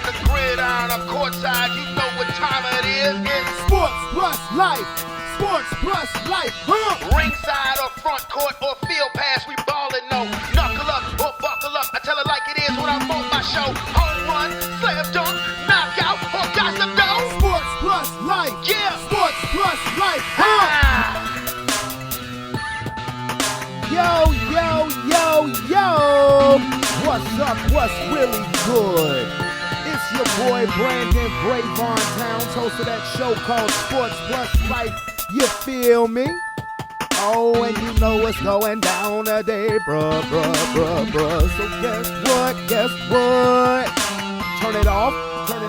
on the gridiron or courtside, you know what time it is. It's Sports plus life. Sports plus life. ringside or front court or field pass, we ballin', no. Knuckle up or buckle up, I tell it like it is when I'm on my show. Home run, slam dunk, knockout, or got some dough. Sports plus life. Yeah. Sports plus life. Yo, yo, yo, yo. What's up? What's really good? It's your boy Brandon Brevon Towns, host of that show called Sports Plus Life. You feel me? Oh, and you know what's going down today, bruh. So guess what? Turn it off, turn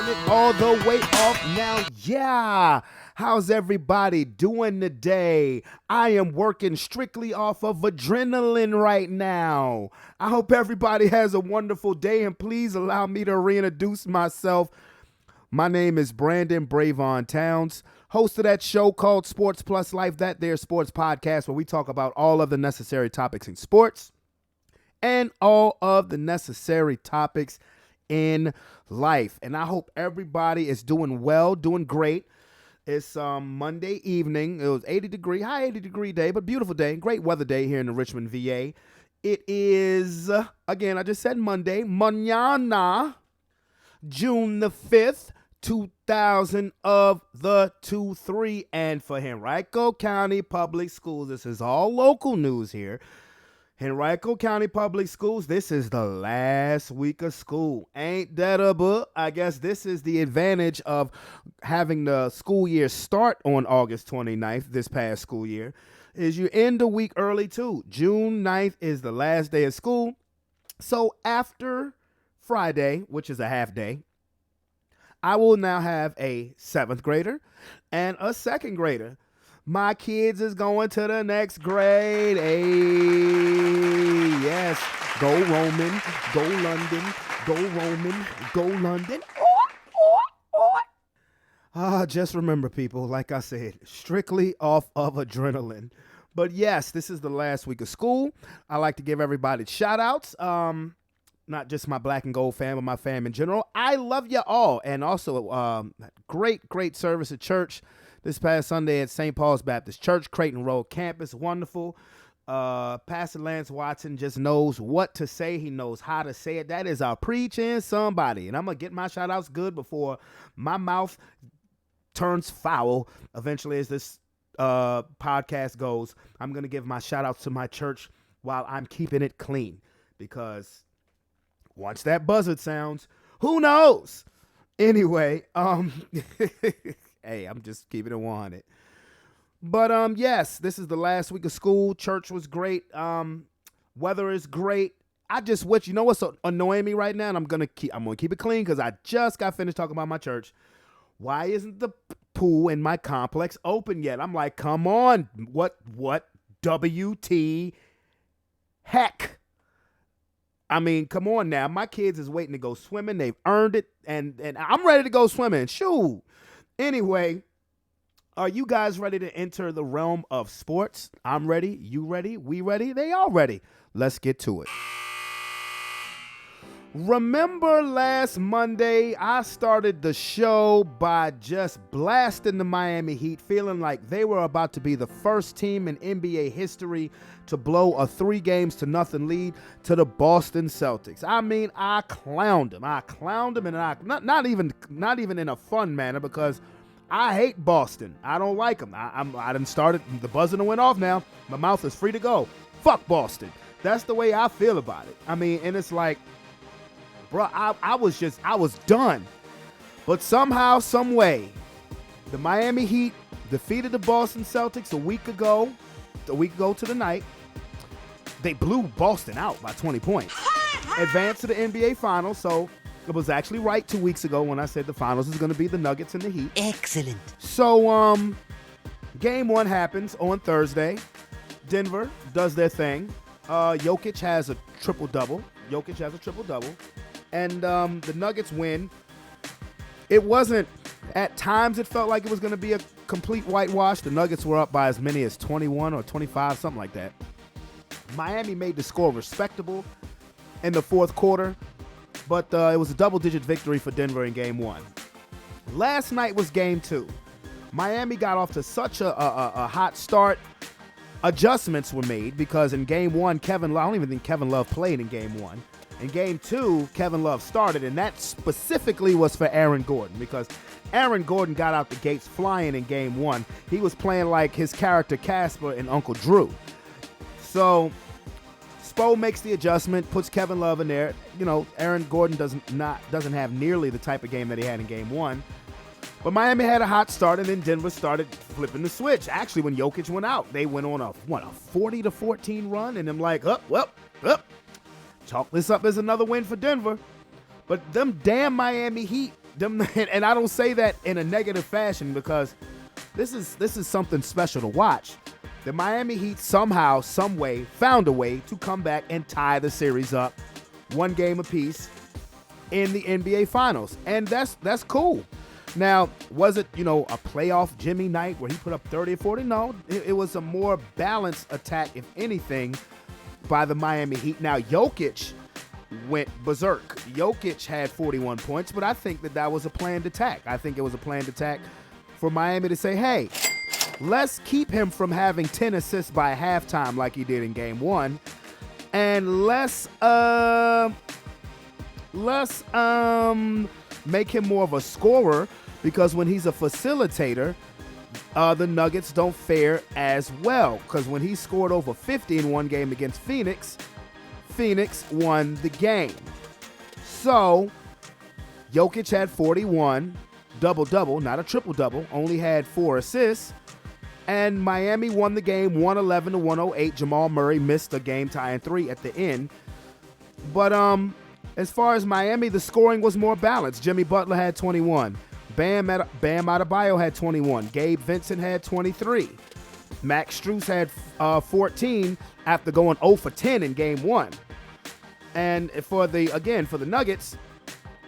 it all the way off now. Yeah. How's everybody doing today? I am working strictly off of adrenaline right now. I hope everybody has a wonderful day, and please allow me to reintroduce myself. My name is Brandon Brevon Towns, host of that show called Sports Plus Life, that there sports podcast where we talk about all of the necessary topics in sports and all of the necessary topics in life. And I hope everybody is doing well, doing great. It's Monday evening. It was high 80 degree day, but beautiful day. Great weather day here in the Richmond, VA. It is, again, I just said Monday, mañana, June the 5th, 2000 of the 23. And for Henrico County Public Schools, this is all local news here. Henrico County Public Schools, this is the last week of school. Ain't that a book? I guess this is the advantage of having the school year start on August 29th, this past school year, is you end the week early too. June 9th is the last day of school. So after Friday, which is a half day, I will now have a 7th grader and a 2nd grader. My kids is going to the next grade. Hey, yes. Go Roman, go London, go Roman, go London. Just remember, people, like I said, strictly off of adrenaline. But yes, this is the last week of school. I like to give everybody shout outs. Not just my black and gold fam, but my fam in general. I love you all. And also, great service at church this past Sunday at St. Paul's Baptist Church, Creighton Road campus. Wonderful. Pastor Lance Watson just knows what to say. He knows how to say it. That is our preaching somebody. And I'm going to get my shout outs good before my mouth turns foul eventually as this podcast goes. I'm going to give my shout outs to my church while I'm keeping it clean, because once that buzzard sounds, who knows? Anyway, hey, I'm just keeping it 100. But yes, this is the last week of school. Church was great. Weather is great. I just wish, you know what's annoying me right now, and I'm gonna keep it clean because I just got finished talking about my church. Why isn't the pool in my complex open yet? I'm like, come on, what WT heck? I mean, come on now. My kids is waiting to go swimming. They've earned it, and I'm ready to go swimming. Shoot. Anyway, are you guys ready to enter the realm of sports? I'm ready. You ready? We ready? They all ready. Let's get to it. Remember last Monday, I started the show by just blasting the Miami Heat, feeling like they were about to be the first team in NBA history to blow a 3-0 lead to the Boston Celtics. I mean, I clowned them, and not even in a fun manner, because I hate Boston. I don't like them. I done started, the buzzer went off now. My mouth is free to go. Fuck Boston. That's the way I feel about it. I mean, and it's like, bro, I was done. But somehow, some way, the Miami Heat defeated the Boston Celtics a week ago to the night. They blew Boston out by 20 points. Advanced to the NBA Finals, so it was actually right 2 weeks ago when I said the Finals is going to be the Nuggets and the Heat. Excellent. So, game 1 happens on Thursday. Denver does their thing. Jokic has a triple-double. And the Nuggets win. It wasn't, at times it felt like it was going to be a complete whitewash. The Nuggets were up by as many as 21 or 25, something like that. Miami made the score respectable in the fourth quarter. But it was a double-digit victory for Denver in Game 1. Last night was Game 2. Miami got off to such a hot start. Adjustments were made because in Game 1, I don't even think Kevin Love played in Game 1. In Game 2, Kevin Love started, and that specifically was for Aaron Gordon because Aaron Gordon got out the gates flying in Game 1. He was playing like his character Casper in Uncle Drew. So Spo makes the adjustment, puts Kevin Love in there. You know, Aaron Gordon doesn't have nearly the type of game that he had in Game 1. But Miami had a hot start, and then Denver started flipping the switch. Actually, when Jokic went out, they went on a 40-14 run, and I'm like, chalk this up as another win for Denver. But them damn Miami Heat, and I don't say that in a negative fashion because this is something special to watch. The Miami Heat somehow, some way, found a way to come back and tie the series up, one game apiece, in the NBA Finals, and that's cool. Now, was it, a playoff Jimmy night where he put up 30 or 40? No, it was a more balanced attack, if anything, by the Miami Heat. Now, Jokic went berserk. Jokic had 41 points, but I think that was a planned attack. I think it was a planned attack for Miami to say, hey, let's keep him from having 10 assists by halftime like he did in Game 1, and let's make him more of a scorer. Because when he's a facilitator, the Nuggets don't fare as well. Because when he scored over 50 in one game against Phoenix, Phoenix won the game. So, Jokic had 41, double-double, not a triple-double, only had 4 assists. And Miami won the game 111-108. Jamal Murray missed a game-tying 3 at the end. But as far as Miami, the scoring was more balanced. Jimmy Butler had 21. Bam Adebayo had 21. Gabe Vincent had 23. Max Strus had 14 after going 0 for 10 in Game 1. And for the Nuggets,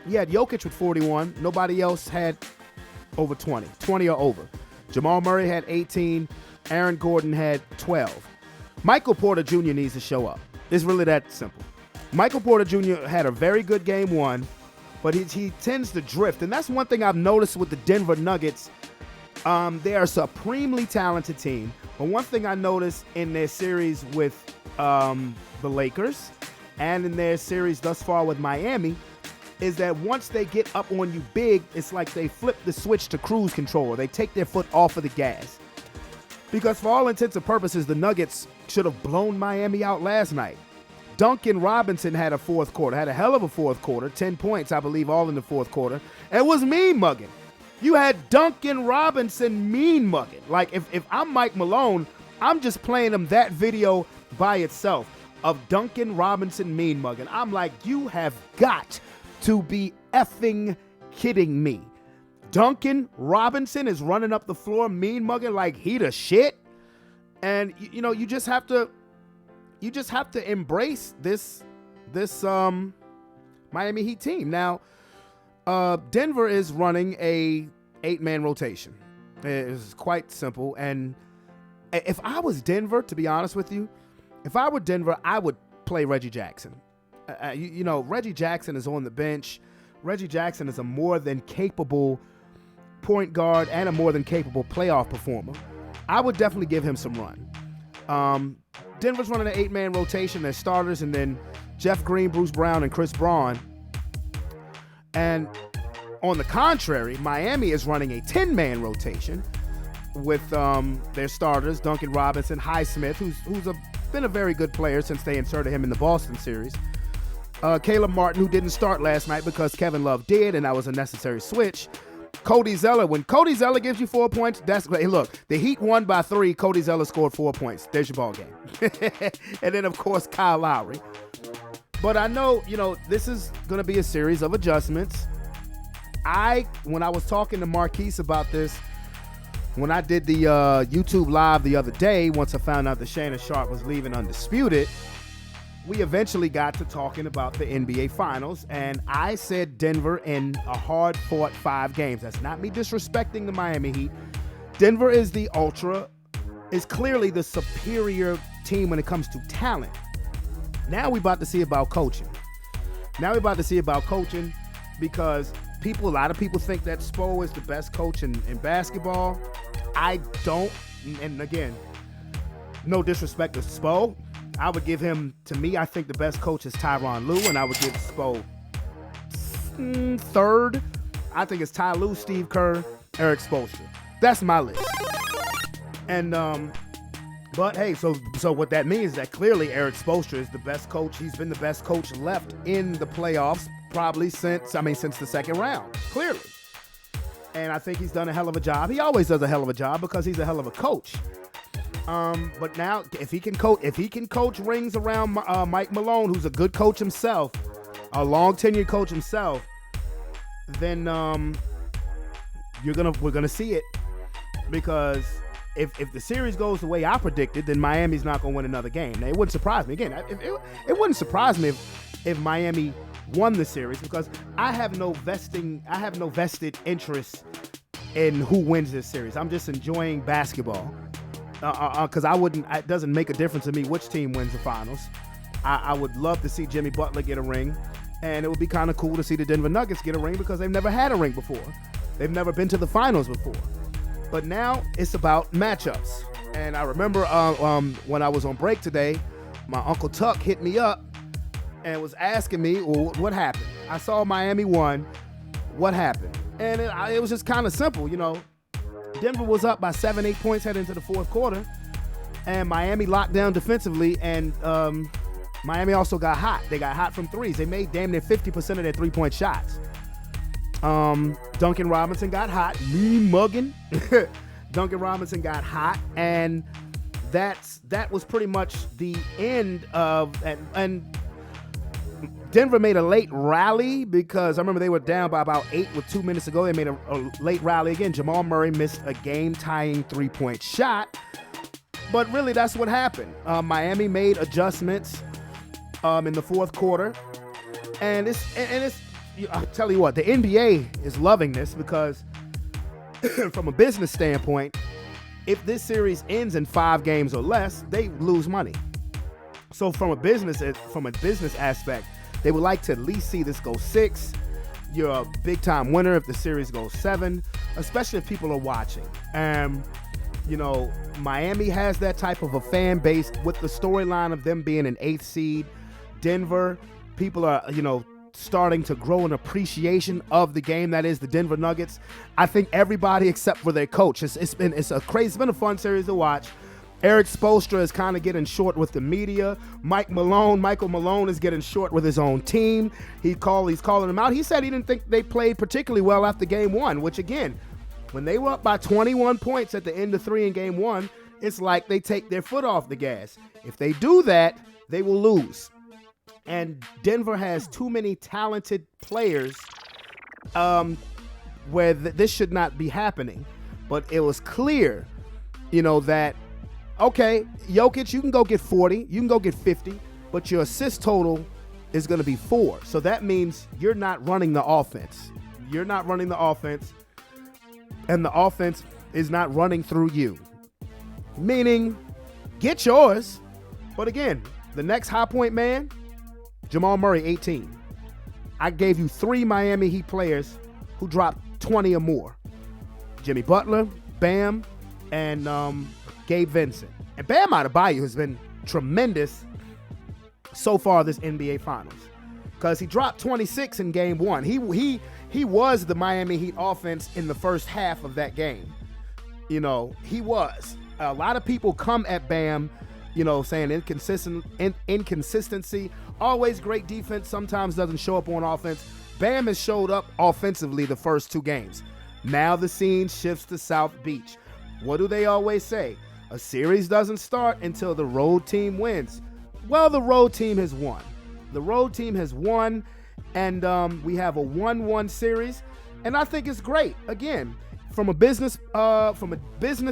you had Jokic with 41. Nobody else had over 20 or over. Jamal Murray had 18. Aaron Gordon had 12. Michael Porter Jr. needs to show up. It's really that simple. Michael Porter Jr. had a very good Game 1. But he tends to drift. And that's one thing I've noticed with the Denver Nuggets. They are a supremely talented team. But one thing I noticed in their series with the Lakers and in their series thus far with Miami is that once they get up on you big, it's like they flip the switch to cruise control. They take their foot off of the gas. Because for all intents and purposes, the Nuggets should have blown Miami out last night. Duncan Robinson had a fourth quarter, had a hell of a fourth quarter, 10 points, I believe, all in the fourth quarter, and was mean mugging. You had Duncan Robinson mean mugging. Like, if I'm Mike Malone, I'm just playing him that video by itself of Duncan Robinson mean mugging. I'm like, you have got to be effing kidding me. Duncan Robinson is running up the floor mean mugging like he the shit. And, you just have to embrace this Miami Heat team. Now, Denver is running a 8-man rotation. It's quite simple. And if I was Denver, to be honest with you, if I were Denver, I would play Reggie Jackson. Reggie Jackson is on the bench. Reggie Jackson is a more than capable point guard and a more than capable playoff performer. I would definitely give him some run. Denver's running an 8-man rotation. Their starters, and then Jeff Green, Bruce Brown, and Chris Braun. And on the contrary, Miami is running a 10-man rotation with their starters, Duncan Robinson, Highsmith, who's been a very good player since they inserted him in the Boston series. Caleb Martin, who didn't start last night because Kevin Love did, and that was a necessary switch. Cody Zeller. When Cody Zeller gives you 4 points, that's great. Hey, look, the Heat won by 3. Cody Zeller scored 4 points. There's your ball game. And then, of course, Kyle Lowry. But I know, this is going to be a series of adjustments. When I was talking to Marquise about this, when I did the YouTube Live the other day, once I found out that Shannon Sharp was leaving undisputed, we eventually got to talking about the NBA Finals, and I said Denver in a hard-fought 5 games. That's not me disrespecting the Miami Heat. Denver is clearly the superior team when it comes to talent. Now we're about to see about coaching. Now we're about to see about coaching, because a lot of people think that Spo is the best coach in basketball. I don't, and again, no disrespect to Spo. I would give him, to me, I think the best coach is Tyronn Lue, and I would give Spo third. I think it's Ty Lue, Steve Kerr, Eric Spoelstra. That's my list. And but hey, so what that means is that clearly Eric Spoelstra is the best coach. He's been the best coach left in the playoffs probably since the second round, clearly. And I think he's done a hell of a job. He always does a hell of a job because he's a hell of a coach. But now if he can coach rings around Mike Malone, who's a good coach himself, a long tenured coach himself, then we're gonna see it. Because if the series goes the way I predicted, then Miami's not gonna win another game. Now, it wouldn't surprise me. Again, it wouldn't surprise me if Miami won the series, because I have no vested interest in who wins this series. I'm just enjoying basketball. Because it doesn't make a difference to me which team wins the finals. I would love to see Jimmy Butler get a ring, and it would be kind of cool to see the Denver Nuggets get a ring, because they've never had a ring before. They've never been to the finals before. But now it's about matchups. And I remember when I was on break today, my Uncle Tuck hit me up and was asking me, well, what happened? I saw Miami won. What happened? And it was just kind of simple, you know. Denver was up by 7-8 points heading into the fourth quarter, and Miami locked down defensively, and Miami also got hot. They got hot from threes. They made damn near 50% of their three-point shots. Duncan Robinson got hot. Mean mugging. Duncan Robinson got hot, and that was pretty much the end of and Denver made a late rally, because I remember they were down by about 8 with 2 minutes to go. They made a late rally again. Jamal Murray missed a game-tying three-point shot, but really that's what happened. Miami made adjustments in the fourth quarter, and it's I'll tell you what, the NBA is loving this, because from a business standpoint, if this series ends in 5 games or less, they lose money. So from a business aspect, they would like to at least see this go 6. You're a big-time winner if the series goes 7, especially if people are watching. You know, Miami has that type of a fan base with the storyline of them being an 8th seed. Denver, people are, you know, starting to grow an appreciation of the game that is the Denver Nuggets. I think everybody except for their coach. It's been a fun series to watch. Eric Spoelstra is kind of getting short with the media. Michael Malone is getting short with his own team. He's calling them out. He said he didn't think they played particularly well after game 1, which again, when they were up by 21 points at the end of 3 in game 1, it's like they take their foot off the gas. If they do that, they will lose. And Denver has too many talented players where this should not be happening. But it was clear, you know, that okay, Jokic, you can go get 40, you can go get 50, but your assist total is going to be 4. So that means you're not running the offense. You're not running the offense, and the offense is not running through you. Meaning, get yours. But again, the next high point man, Jamal Murray, 18. I gave you 3 Miami Heat players who dropped 20 or more. Jimmy Butler, Bam, and Gabe Vincent. And Bam Adebayo has been tremendous so far this NBA Finals, because he dropped 26 in game 1. He was the Miami Heat offense in the first half of that game. You know, he was. A lot of people come at Bam, you know, saying inconsistency, always great defense, sometimes doesn't show up on offense. Bam has showed up offensively the first 2 games. Now the scene shifts to South Beach. What do they always say? A series doesn't start until the road team wins. Well, the road team has won. The road team has won, and we have a 1-1 series, and I think it's great. Again, from a business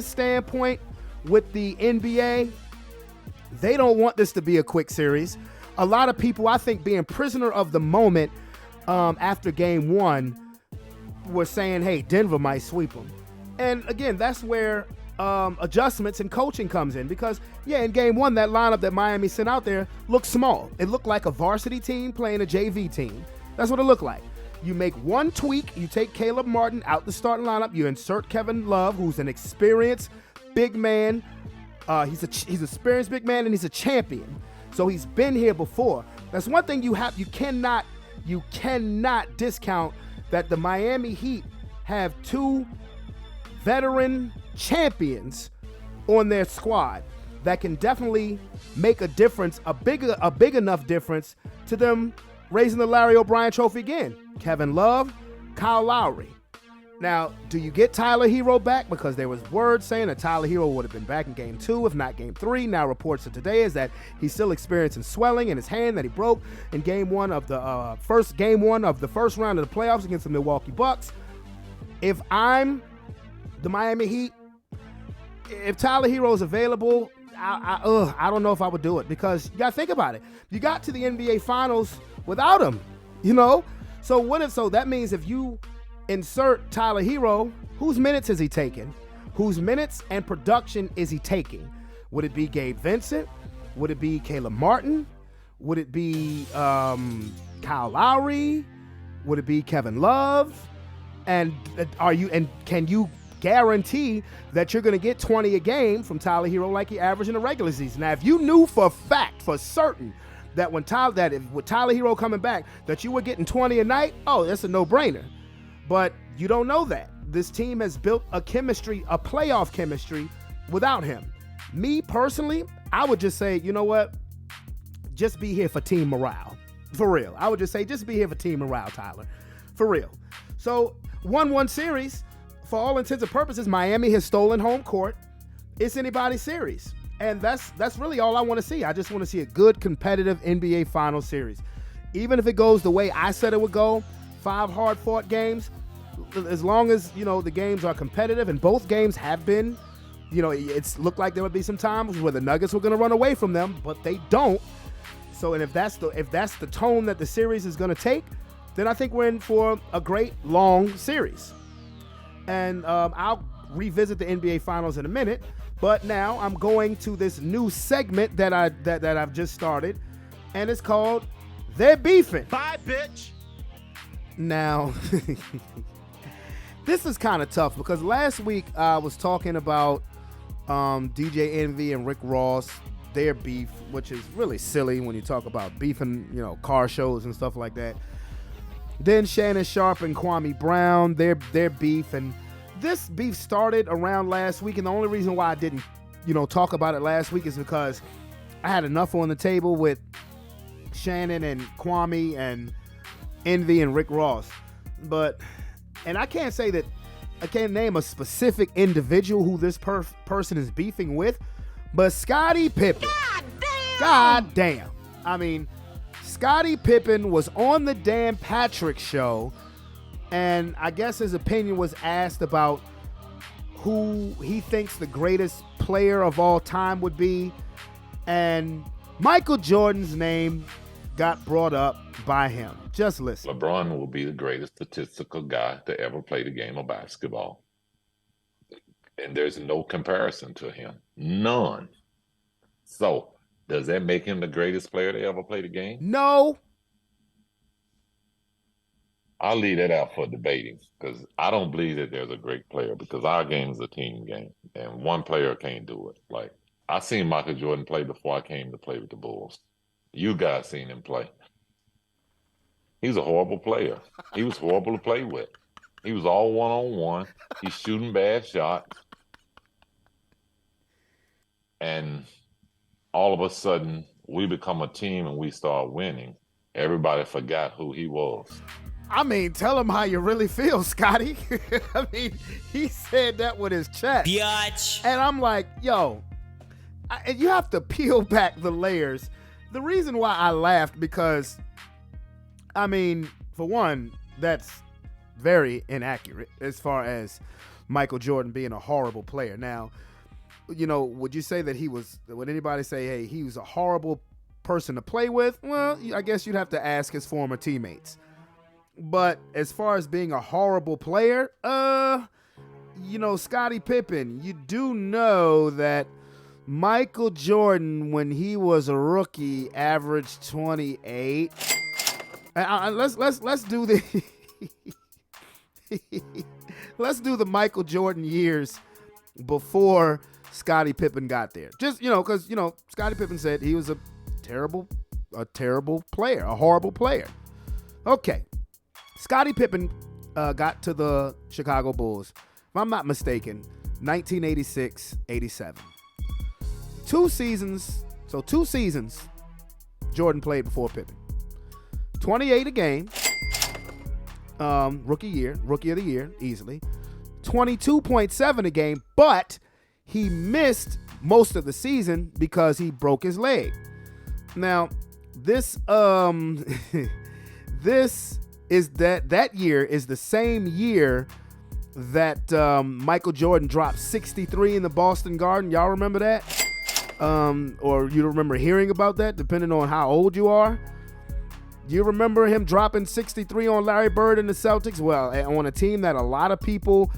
standpoint with the NBA, they don't want this to be a quick series. A lot of people, I think, being prisoner of the moment after game 1, were saying, hey, Denver might sweep them. And again, that's where adjustments and coaching comes in. Because, yeah, in game one, that lineup that Miami sent out there looked small. It looked like a varsity team playing a JV team. That's what it looked like. You make one tweak. You take Caleb Martin out the starting lineup. You insert Kevin Love, who's an experienced big man. He's experienced big man, and he's a champion. So he's been here before. That's one thing you cannot discount that the Miami Heat have two veteran champions on their squad that can definitely make a difference, a big enough difference to them raising the Larry O'Brien trophy again. Kevin Love, Kyle Lowry. Now, do you get Tyler Hero back? Because there was word saying that Tyler Hero would have been back in game 2, if not game 3. Now reports of today is that he's still experiencing swelling in his hand that he broke in game 1 of the first round of the playoffs against the Milwaukee Bucks. If I'm the Miami Heat, if Tyler Hero is available, I don't know if I would do it, because you got to think about it. You got to the NBA Finals without him, So that means if you insert Tyler Hero, whose minutes is he taking? Whose minutes and production is he taking? Would it be Gabe Vincent? Would it be Caleb Martin? Would it be Kyle Lowry? Would it be Kevin Love? And can you guarantee that you're going to get 20 a game from Tyler Hero like he averaged in the regular season? Now, if you knew for certain that with Tyler Hero coming back, that you were getting 20 a night, that's a no-brainer. But you don't know that. This team has built a playoff chemistry without him. Me personally, I would just say, you know what? Just be here for team morale. For real. I would just say, just be here for team morale, Tyler. For real. So, 1-1 series, for all intents and purposes, Miami has stolen home court. It's anybody's series. And that's really all I want to see. I just want to see a good, competitive NBA Finals series. Even if it goes the way I said it would go, 5 hard-fought games, as long as, the games are competitive, and both games have been, it's looked like there would be some times where the Nuggets were going to run away from them, but they don't. So, and if that's the tone that the series is going to take, then I think we're in for a great, long series. And I'll revisit the NBA Finals in a minute, but now I'm going to this new segment that I've just started, and it's called They're Beefing. Bye, bitch. Now, this is kind of tough, because last week I was talking about DJ Envy and Rick Ross, their beef, which is really silly when you talk about beefing, car shows and stuff like that. Then Shannon Sharp and Kwame Brown, their beef, and this beef started around last week, and the only reason why I didn't, talk about it last week is because I had enough on the table with Shannon and Kwame and Envy and Rick Ross. And I can't say that, I can't name a specific individual who this person is beefing with, but Scottie Pippen. God damn. I mean, Scottie Pippen was on the Dan Patrick Show, and I guess his opinion was asked about who he thinks the greatest player of all time would be, and Michael Jordan's name got brought up by him. Just listen. LeBron will be the greatest statistical guy to ever play the game of basketball. And there's no comparison to him. None. So, does that make him the greatest player to ever play the game? No. I'll leave that out for debating, because I don't believe that there's a great player, because our game is a team game, and one player can't do it. Like, I seen Michael Jordan play before I came to play with the Bulls. You guys seen him play. He's a horrible player. He was horrible to play with. He was all one-on-one. He's shooting bad shots. And all of a sudden, we become a team and we start winning. Everybody forgot who he was. I mean, tell him how you really feel, Scotty. I mean, he said that with his chest. Biatch. And I'm like, yo, you have to peel back the layers. The reason why I laughed, because, I mean, for one, that's very inaccurate as far as Michael Jordan being a horrible player. Now, would you say that would anybody say, hey, he was a horrible person to play with? Well, I guess you'd have to ask his former teammates. But as far as being a horrible player, Scottie Pippen, you do know that Michael Jordan, when he was a rookie, averaged 28. Let's do the let's do the Michael Jordan years before Scottie Pippen got there. Just because Scottie Pippen said he was a terrible player, a horrible player. Okay, Scottie Pippen got to the Chicago Bulls, if I'm not mistaken, 1986-87. Two seasons, Jordan played before Pippen. 28 a game, rookie of the year, easily. 22.7 a game, but he missed most of the season because he broke his leg. Now, this is that year is the same year that Michael Jordan dropped 63 in the Boston Garden. Y'all remember that? Or you remember hearing about that, depending on how old you are. You remember him dropping 63 on Larry Bird and the Celtics? Well, on a team that a lot of people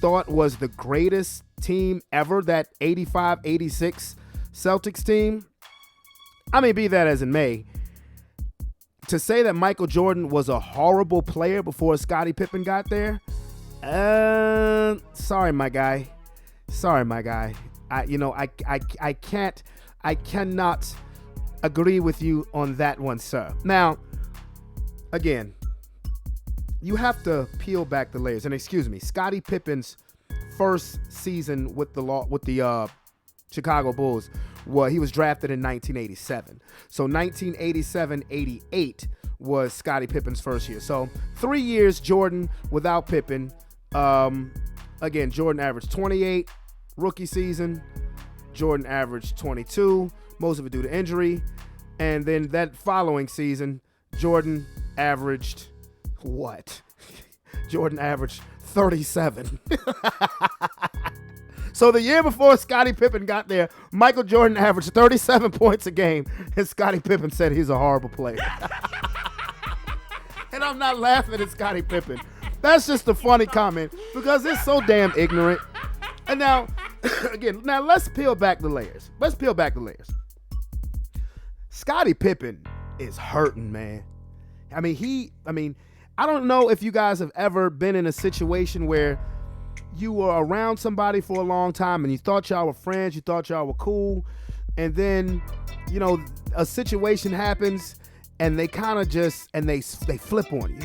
thought was the greatest team ever, that 85-86 Celtics team. I mean, be that as it may, to say that Michael Jordan was a horrible player before Scottie Pippen got there, sorry, my guy. I cannot agree with you on that one, sir. Now, again, you have to peel back the layers. And excuse me, Scottie Pippen's first season with the Chicago Bulls, well, he was drafted in 1987. So 1987-88 was Scottie Pippen's first year. So 3 years Jordan without Pippen. Again, Jordan averaged 28 rookie season. Jordan averaged 22, most of it due to injury. And then that following season, Jordan averaged what? Jordan averaged 37. So the year before Scottie Pippen got there, Michael Jordan averaged 37 points a game, and Scottie Pippen said he's a horrible player. And I'm not laughing at Scottie Pippen. That's just a funny comment because it's so damn ignorant. And now, again, let's peel back the layers. Scottie Pippen is hurting, man. I mean, I don't know if you guys have ever been in a situation where you were around somebody for a long time and you thought y'all were friends, you thought y'all were cool, and then, a situation happens and they kind of just, and they flip on you.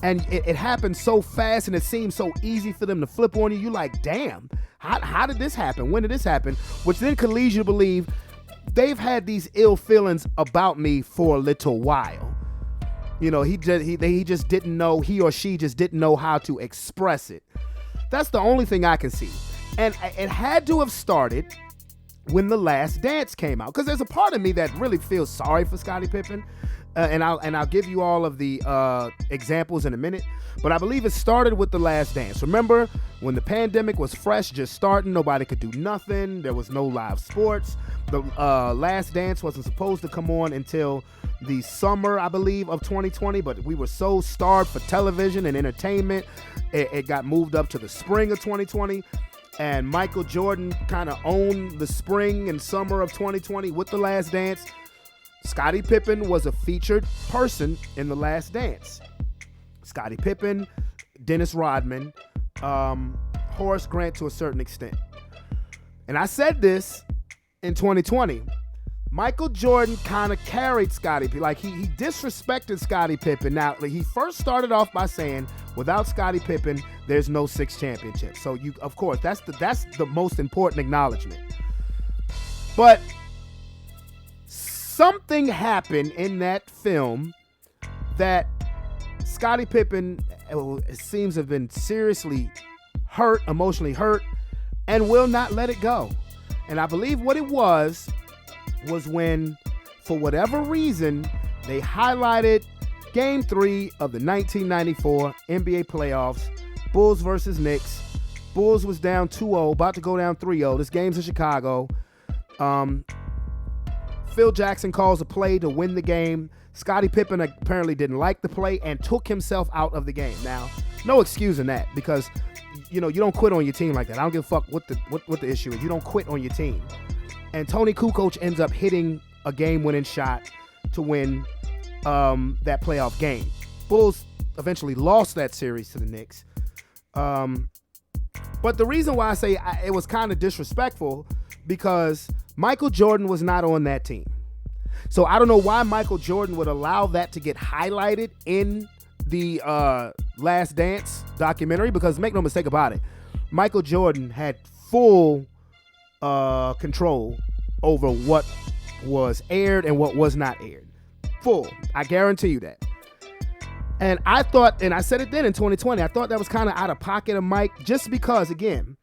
And it happens so fast and it seems so easy for them to flip on you. You're like, damn, how did this happen? When did this happen? Which then could lead you to believe they've had these ill feelings about me for a little while. He just didn't know, he or she just didn't know how to express it. That's the only thing I can see. And it had to have started when The Last Dance came out, because there's a part of me that really feels sorry for Scottie Pippen. And I'll give you all of the examples in a minute. But I believe it started with The Last Dance. Remember when the pandemic was fresh, just starting, nobody could do nothing. There was no live sports. The Last Dance wasn't supposed to come on until the summer, I believe, of 2020. But we were so starved for television and entertainment, it got moved up to the spring of 2020. And Michael Jordan kind of owned the spring and summer of 2020 with The Last Dance. Scottie Pippen was a featured person in The Last Dance. Scottie Pippen, Dennis Rodman, Horace Grant to a certain extent. And I said this in 2020. Michael Jordan kind of carried Scottie Pippen. Like he disrespected Scottie Pippen. Now, he first started off by saying, without Scottie Pippen, there's no 6 championships. So of course, that's the most important acknowledgement. But something happened in that film that Scottie Pippen seems to have been seriously hurt, emotionally hurt, and will not let it go. And I believe what it was when, for whatever reason, they highlighted Game 3 of the 1994 NBA playoffs, Bulls versus Knicks. Bulls was down 2-0, about to go down 3-0. This game's in Chicago. Phil Jackson calls a play to win the game. Scottie Pippen apparently didn't like the play and took himself out of the game. Now, no excusing that, because you don't quit on your team like that. I don't give a fuck what the issue is. You don't quit on your team. And Tony Kukoc ends up hitting a game-winning shot to win that playoff game. Bulls eventually lost that series to the Knicks. But the reason why I say it was kind of disrespectful, because Michael Jordan was not on that team. So I don't know why Michael Jordan would allow that to get highlighted in the Last Dance documentary, because make no mistake about it, Michael Jordan had full control over what was aired and what was not aired. Full. I guarantee you that. And I thought, and I said it then in 2020, I thought that was kind of out of pocket of Mike, just because, again,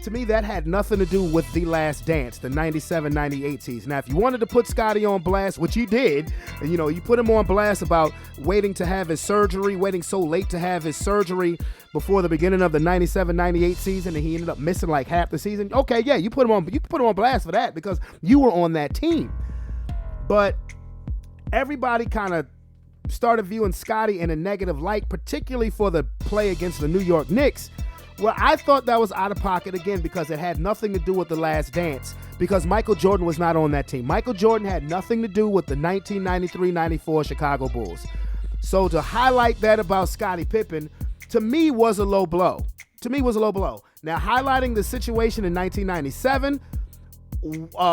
to me, that had nothing to do with The Last Dance, the 97-98 season. Now, if you wanted to put Scotty on blast, which you did, and, you put him on blast about waiting to have his surgery, waiting so late to have his surgery before the beginning of the 97-98 season, and he ended up missing like half the season. Okay, yeah, you put him on blast for that because you were on that team. But everybody kind of started viewing Scotty in a negative light, particularly for the play against the New York Knicks. Well, I thought that was out of pocket, again, because it had nothing to do with The Last Dance, because Michael Jordan was not on that team. Michael Jordan had nothing to do with the 1993-94 Chicago Bulls. So to highlight that about Scottie Pippen, to me, was a low blow. Now, highlighting the situation in 1997,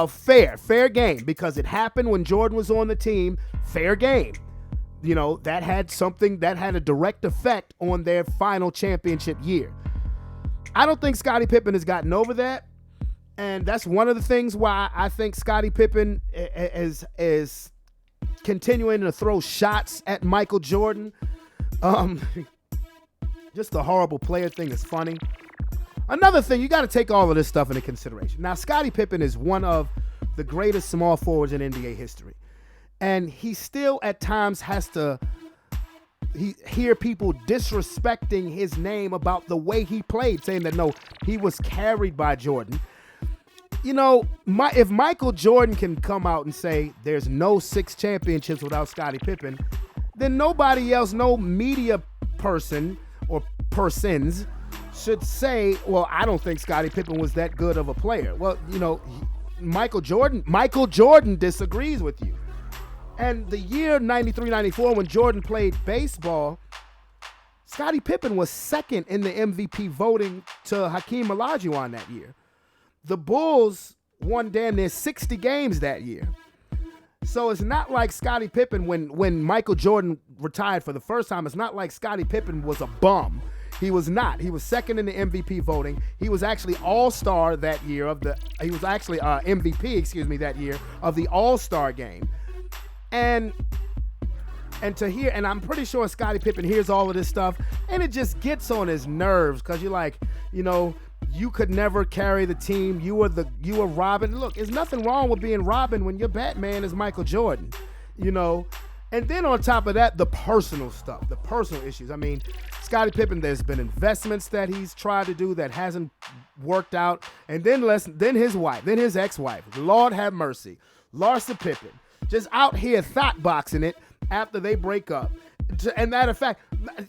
fair game, because it happened when Jordan was on the team. Fair game. That had a direct effect on their final championship year. I don't think Scottie Pippen has gotten over that, and that's one of the things why I think Scottie Pippen is continuing to throw shots at Michael Jordan. Just the horrible player thing is funny. Another thing, you got to take all of this stuff into consideration. Now, Scottie Pippen is one of the greatest small forwards in NBA history, and he still at times has to hear people disrespecting his name about the way he played, saying that no, he was carried by Jordan. If Michael Jordan can come out and say there's no 6 championships without Scottie Pippen, then nobody else, no media person or persons should say, well, I don't think Scottie Pippen was that good of a player. Well, Michael Jordan disagrees with you. And the year 93-94, when Jordan played baseball, Scottie Pippen was second in the MVP voting to Hakeem Olajuwon that year. The Bulls won damn near 60 games that year. So it's not like Scottie Pippen, when Michael Jordan retired for the first time, it's not like Scottie Pippen was a bum. He was not. He was second in the MVP voting. He was actually All-Star that year MVP that year of the All-Star game. And to hear, and I'm pretty sure Scottie Pippen hears all of this stuff, and it just gets on his nerves, because you're like, you could never carry the team. You were Robin. Look, there's nothing wrong with being Robin when your Batman is Michael Jordan, And then on top of that, the personal stuff, the personal issues. I mean, Scottie Pippen, there's been investments that he's tried to do that hasn't worked out. And then his wife, then his ex-wife, Lord have mercy, Larsa Pippen, just out here thought boxing it after they break up. And matter of fact,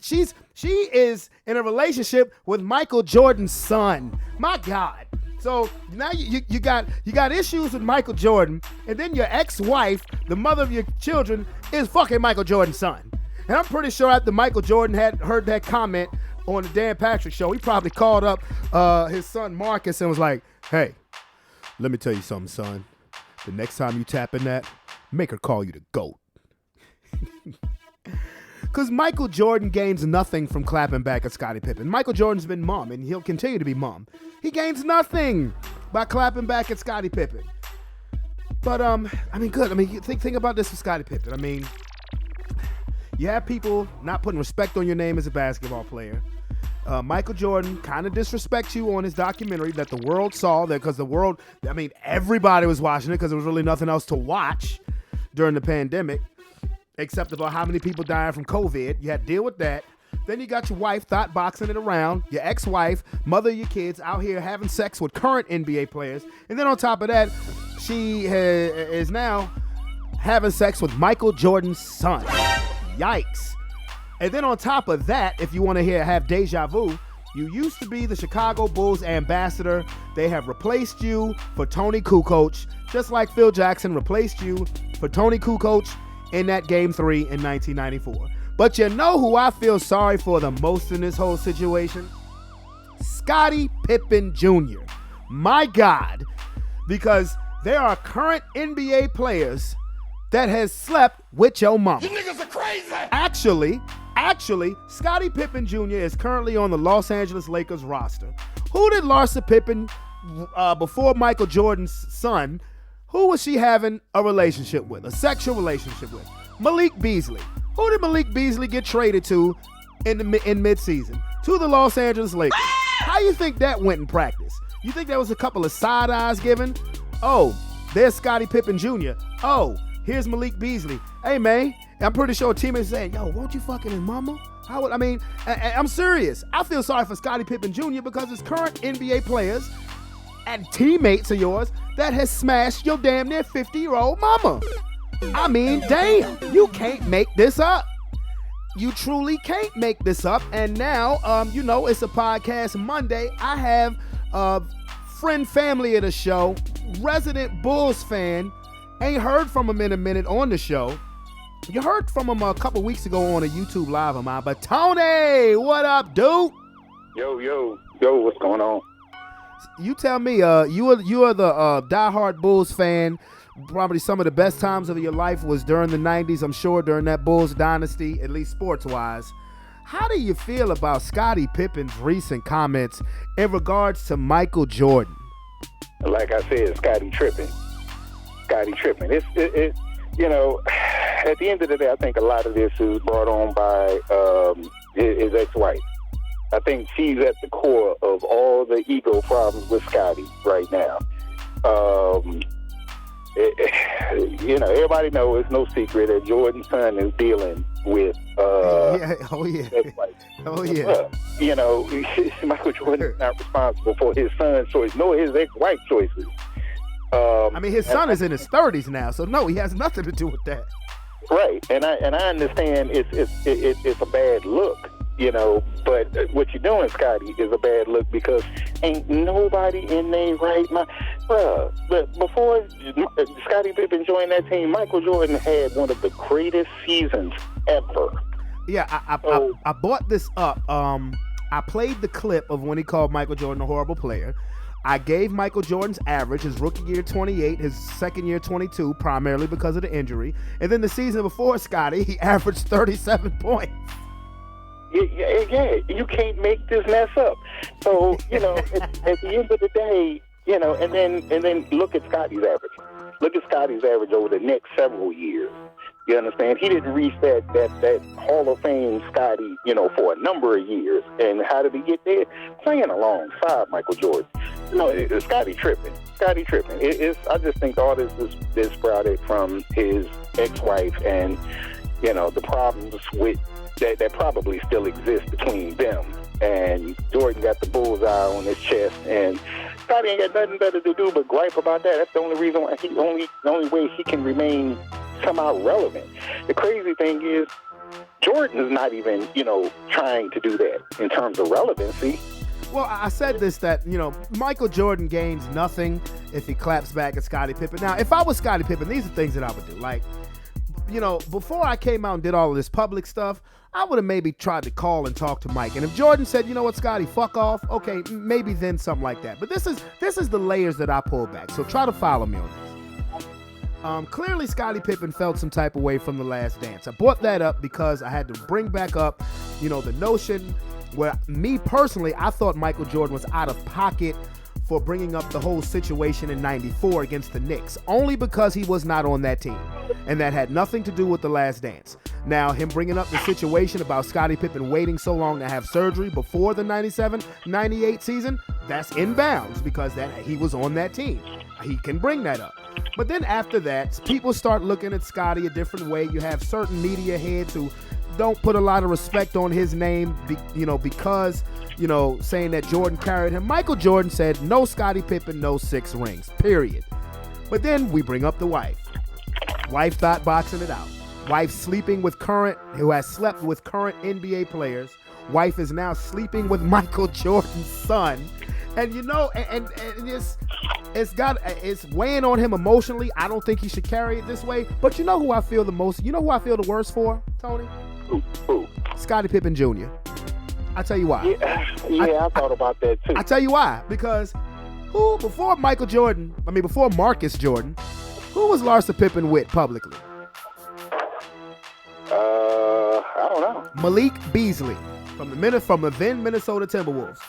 she is in a relationship with Michael Jordan's son. My God. So now you got issues with Michael Jordan, and then your ex-wife, the mother of your children, is fucking Michael Jordan's son. And I'm pretty sure after Michael Jordan had heard that comment on the Dan Patrick Show, he probably called up his son Marcus and was like, "Hey, let me tell you something, son. The next time you tap in that, make her call you the GOAT." Because Michael Jordan gains nothing from clapping back at Scottie Pippen. Michael Jordan's been mum, and he'll continue to be mum. He gains nothing by clapping back at Scottie Pippen. But, good. Think about this with Scottie Pippen. You have people not putting respect on your name as a basketball player. Michael Jordan kind of disrespects you on his documentary that the world saw, because everybody was watching it because there was really nothing else to watch during the pandemic, except about how many people died from COVID. You had to deal with that. Then you got your wife thought boxing it around, your ex-wife, mother of your kids, out here having sex with current NBA players. And then on top of that, she is now having sex with Michael Jordan's son. Yikes. And then on top of that, if you want to have deja vu, You used to be the Chicago Bulls ambassador. They have replaced you for Tony Kukoc, just like Phil Jackson replaced you for Tony Kukoc in that Game 3 in 1994. But you know who I feel sorry for the most in this whole situation? Scottie Pippen Jr. My God, because there are current NBA players that has slept with your mama. You niggas are crazy. Actually, Scottie Pippen Jr. is currently on the Los Angeles Lakers roster. Who did Larsa Pippen, before Michael Jordan's son, who was she having a relationship with, a sexual relationship with? Malik Beasley. Who did Malik Beasley get traded to in midseason? To the Los Angeles Lakers. How you think that went in practice? You think there was a couple of side eyes given? Oh, there's Scottie Pippen Jr. Oh, here's Malik Beasley. Hey, man, I'm pretty sure teammates saying, yo, won't you fucking his mama? I'm serious. I feel sorry for Scottie Pippen Jr. because it's current NBA players and teammates of yours that has smashed your damn near 50-year-old mama. I mean, damn, you can't make this up. You truly can't make this up. And now, it's a podcast Monday. I have friend, family of the show, resident Bulls fan. Ain't heard from him in a minute on the show. You heard from him a couple weeks ago on a YouTube live of mine. But Tony, what up, dude? Yo, what's going on? You tell me, you are the diehard Bulls fan. Probably some of the best times of your life was during the 90s, I'm sure, during that Bulls dynasty, at least sports-wise. How do you feel about Scottie Pippen's recent comments in regards to Michael Jordan? Like I said, Scottie tripping. It's at the end of the day, I think a lot of this is brought on by his ex-wife. I think she's at the core of all the ego problems with Scottie right now. Everybody knows it's no secret that Jordan's son is dealing with ex-wife. Michael Jordan is not responsible for his son's choice, nor his ex-wife's choices. His son is in his 30s now, so no, he has nothing to do with that. Right, and I understand it's a bad look, but what you're doing, Scottie, is a bad look because ain't nobody in their right mind. Bruh, but before Scottie Pippen joined that team, Michael Jordan had one of the greatest seasons ever. Yeah, I bought this up. I played the clip of when he called Michael Jordan a horrible player. I gave Michael Jordan's average, his rookie year 28, his second year 22, primarily because of the injury. And then the season before Scottie, he averaged 37 points. Yeah, you can't make this mess up. So, at the end of the day, and then look at Scottie's average. Look at Scottie's average over the next several years. You understand? He didn't reach that Hall of Fame Scottie, for a number of years. And how did he get there? Playing alongside Michael Jordan. Scottie tripping. I just think all this is sprouted from his ex-wife and, the problems with that probably still exist between them. And Jordan got the bullseye on his chest, and Scottie ain't got nothing better to do but gripe about that. That's the only reason why the only way he can remain somehow relevant. The crazy thing is, Jordan is not even, trying to do that in terms of relevancy. Well, I said this, that, Michael Jordan gains nothing if he claps back at Scottie Pippen. Now, if I was Scottie Pippen, these are things that I would do. Like, before I came out and did all of this public stuff, I would have maybe tried to call and talk to Mike. And if Jordan said, you know what, Scottie, fuck off, okay, maybe then something like that. But this is the layers that I pull back. So try to follow me on this. Clearly, Scottie Pippen felt some type of way from The Last Dance. I brought that up because I had to bring back up, the notion where me personally, I thought Michael Jordan was out of pocket for bringing up the whole situation in 94 against the Knicks, only because he was not on that team. And that had nothing to do with The Last Dance. Now, him bringing up the situation about Scottie Pippen waiting so long to have surgery before the 97-98 season, that's in bounds because he was on that team. He can bring that up. But then after that, people start looking at Scottie a different way. You have certain media heads who don't put a lot of respect on his name, because, saying that Jordan carried him. Michael Jordan said, no Scottie Pippen, no 6 rings, period. But then we bring up the wife. Wife thought boxing it out. Wife who has slept with current NBA players, wife is now sleeping with Michael Jordan's son. And you know, and it's weighing on him emotionally. I don't think he should carry it this way. But you know who I feel the most? You know who I feel the worst for, Tony? Who? Scottie Pippen Jr. I tell you why. Yeah, I thought about that too. I tell you why. Because before Marcus Jordan, who was Larsa Pippen with publicly? I don't know. Malik Beasley from the then Minnesota Timberwolves.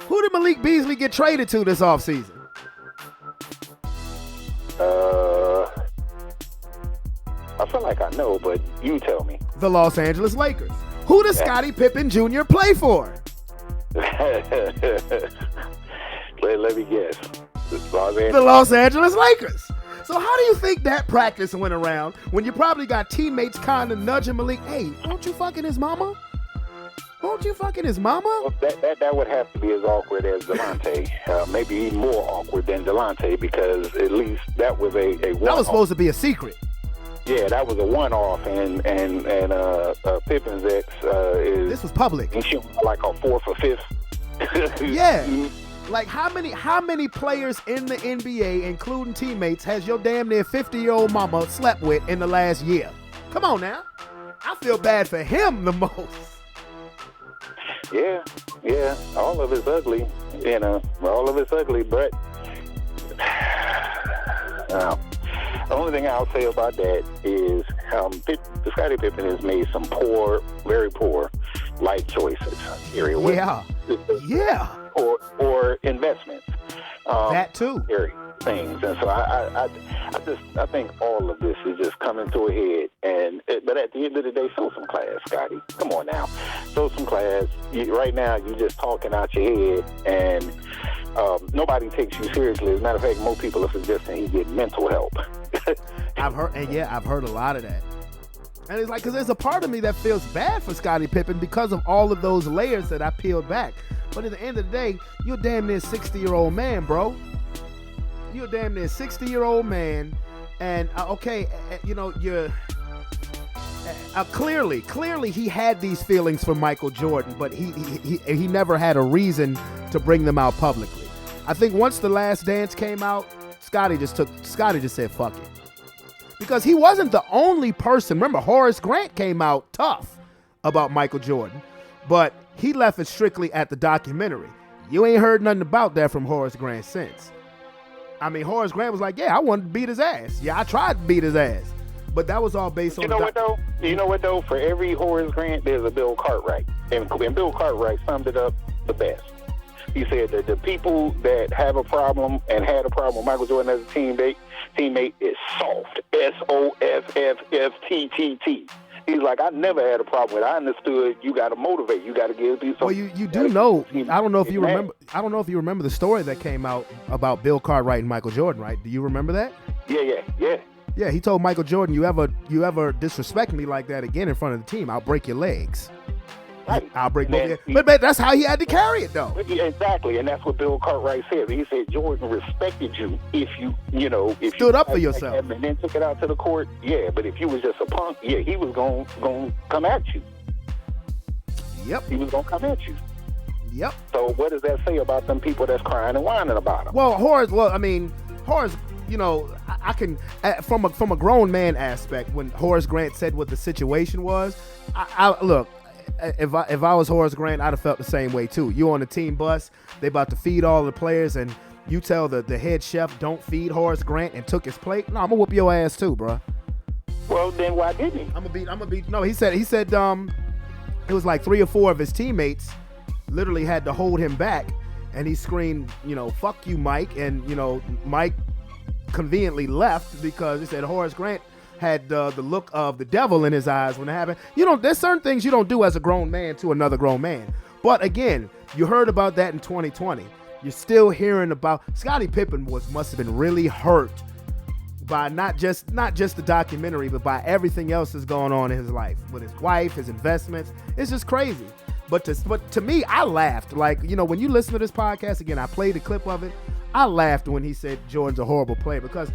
Who did Malik Beasley get traded to this offseason? I feel like I know, but you tell me. The Los Angeles Lakers. Who does Scottie Pippen Jr. play for? Let me guess. The Los Angeles Lakers. So how do you think that practice went around when you probably got teammates kind of nudging Malik, hey, won't you fucking his mama? Won't you fucking his mama? Well, that would have to be as awkward as Delonte. Maybe even more awkward than Delonte, because at least that was a one-off. That was supposed to be a secret. Yeah, that was a one-off, and Pippen's ex is... This was public. And she was like a fourth or fifth. Yeah. Like, how many players in the NBA, including teammates, has your damn near 50-year-old mama slept with in the last year? Come on now. I feel bad for him the most. Yeah. All of it's ugly, all of it's ugly, but the only thing I'll say about that is Scottie Pippen has made some very poor life choices. Yeah. Or investments. That too. Things. And so I think all of this is just coming to a head. But at the end of the day, show some class, Scotty. Come on now. Show some class. Right now, you're just talking out your head, and nobody takes you seriously. As a matter of fact, most people are suggesting he get mental help. I've heard a lot of that. And it's like, because there's a part of me that feels bad for Scottie Pippen because of all of those layers that I peeled back. But at the end of the day, you're a damn near 60-year-old man, bro. You're a damn near 60-year-old man. And, you're... Clearly he had these feelings for Michael Jordan, but he never had a reason to bring them out publicly. I think once The Last Dance came out, Scottie just said, fuck it. Because he wasn't the only person. Remember, Horace Grant came out tough about Michael Jordan, but he left it strictly at the documentary. You ain't heard nothing about that from Horace Grant since. I mean, Horace Grant was like, yeah, I wanted to beat his ass. Yeah, I tried to beat his ass. But that was all based on... You know what, though? For every Horace Grant, there's a Bill Cartwright. And Bill Cartwright summed it up the best. He said that the people that have a problem and had a problem with Michael Jordan as a teammate is soft. SOFFFTTT. He's like, I never had a problem with it. I understood you got to motivate. You got to give these... Well, you do know... I don't know if you remember... I don't know if you remember the story that came out about Bill Cartwright and Michael Jordan, right? Do you remember that? Yeah. Yeah, he told Michael Jordan, you ever disrespect me like that again in front of the team, I'll break your legs. Right. I'll break both. But that's how he had to carry it, though. Exactly, and that's what Bill Cartwright said. He said Jordan respected you if you stood up for yourself, and then took it out to the court. Yeah, but if you was just a punk, he was going come at you. Yep, he was going to come at you. Yep. So what does that say about them people that's crying and whining about him? Well, Horace. I can from a grown man aspect. When Horace Grant said what the situation was, I look. If I was Horace Grant, I'd have felt the same way too. You on the team bus, they about to feed all the players, and you tell the head chef don't feed Horace Grant and took his plate. No, I'm gonna whoop your ass too, bro. Well, then why didn't he? I'm gonna beat. No, he said it was like 3 or 4 of his teammates literally had to hold him back, and he screamed, fuck you, Mike, and Mike conveniently left because he said Horace Grant had the look of the devil in his eyes when it happened. There's certain things you don't do as a grown man to another grown man. But again, you heard about that in 2020. You're still hearing about Scottie Pippen must have been really hurt by not just the documentary, but by everything else that's going on in his life with his wife, his investments. It's just crazy. But to me, I laughed. Like, when you listen to this podcast again, I played a clip of it. I laughed when he said Jordan's a horrible player because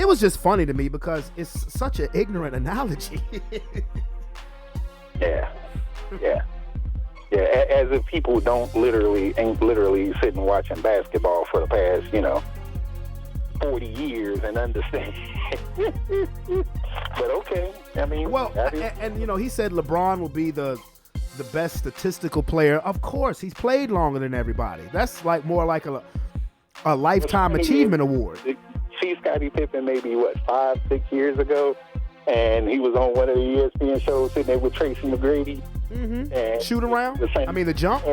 it was just funny to me because it's such an ignorant analogy. Yeah. Yeah, as if people ain't literally sitting watching basketball for the past, 40 years and understand. But okay, I mean, Well, and he said LeBron will be the best statistical player. Of course, he's played longer than everybody. That's like more like a lifetime achievement award. See Scottie Pippen maybe 5-6 years ago, and he was on one of the ESPN shows sitting there with Tracy McGrady. Mm-hmm. And shoot around. The jump.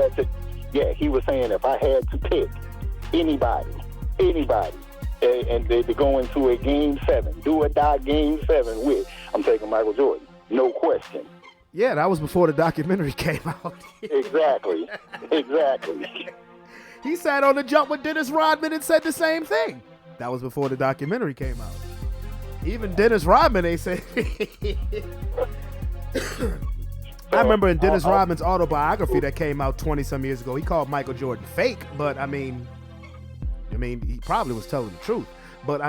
He was saying if I had to pick anybody, and to go into a game 7, do or die game 7 with, I'm taking Michael Jordan, no question. Yeah, that was before the documentary came out. Exactly. He sat on the jump with Dennis Rodman and said the same thing. That was before the documentary came out. Even Dennis Rodman, they said. I remember in Dennis Rodman's autobiography that came out 20-some years ago, he called Michael Jordan fake, but I mean, he probably was telling the truth. But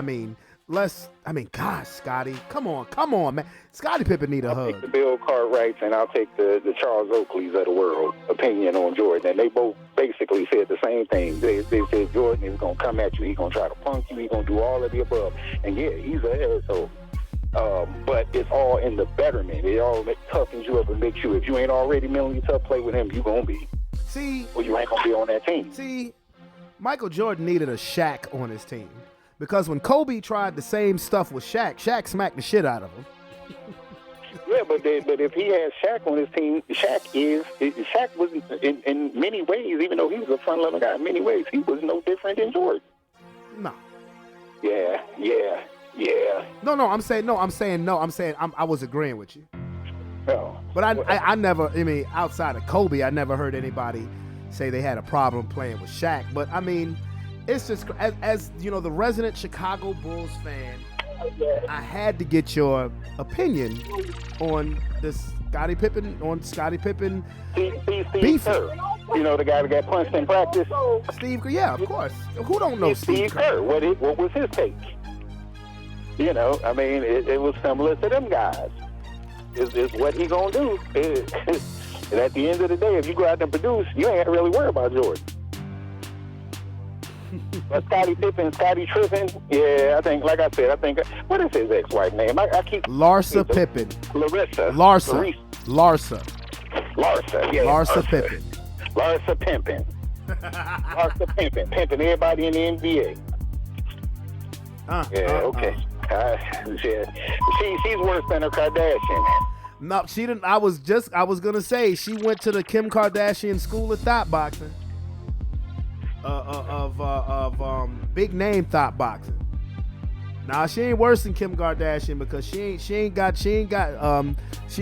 gosh, Scotty, come on, man. Scottie Pippen need a hug. I'll take the Bill Cartwrights and I'll take the Charles Oakleys of the world opinion on Jordan. And they both basically said the same thing. They said Jordan is going to come at you. He's going to try to punk you. He's going to do all of the above. And yeah, he's an asshole. But it's all in the betterment. It all toughens you up and makes you, if you ain't already mentally tough, play with him, you going to be. See? Or you ain't going to be on that team. See, Michael Jordan needed a Shaq on his team. Because when Kobe tried the same stuff with Shaq smacked the shit out of him. Yeah, but if he had Shaq on his team, Shaq was in many ways, even though he was a fun-loving guy, in many ways, he was no different than Jordan. No. Yeah. No, I'm saying I was agreeing with you. No. But I never, outside of Kobe, I never heard anybody say they had a problem playing with Shaq. But it's just, as the resident Chicago Bulls fan, I had to get your opinion on this Scottie Pippen Steve Kerr. The guy that got punched in practice? Steve Kerr, yeah, of course. Who don't know Steve Kerr? What was his take? It was similar to them guys. Is what he gonna do. And at the end of the day, if you go out there and produce, you ain't really worried about Jordan. But Scottie Trippin, yeah, I think, what is his ex-wife name? I keep... Larsa Pippen. Larissa. Larsa, yeah. Larsa Pippen. Larsa Pimpin. Larsa Pimpin. Pimping everybody in the NBA. Okay. She's worse than a Kardashian. No, she didn't. I was gonna say she went to the Kim Kardashian school of thought boxing. Big name thought boxing. Now she ain't worse than Kim Kardashian because she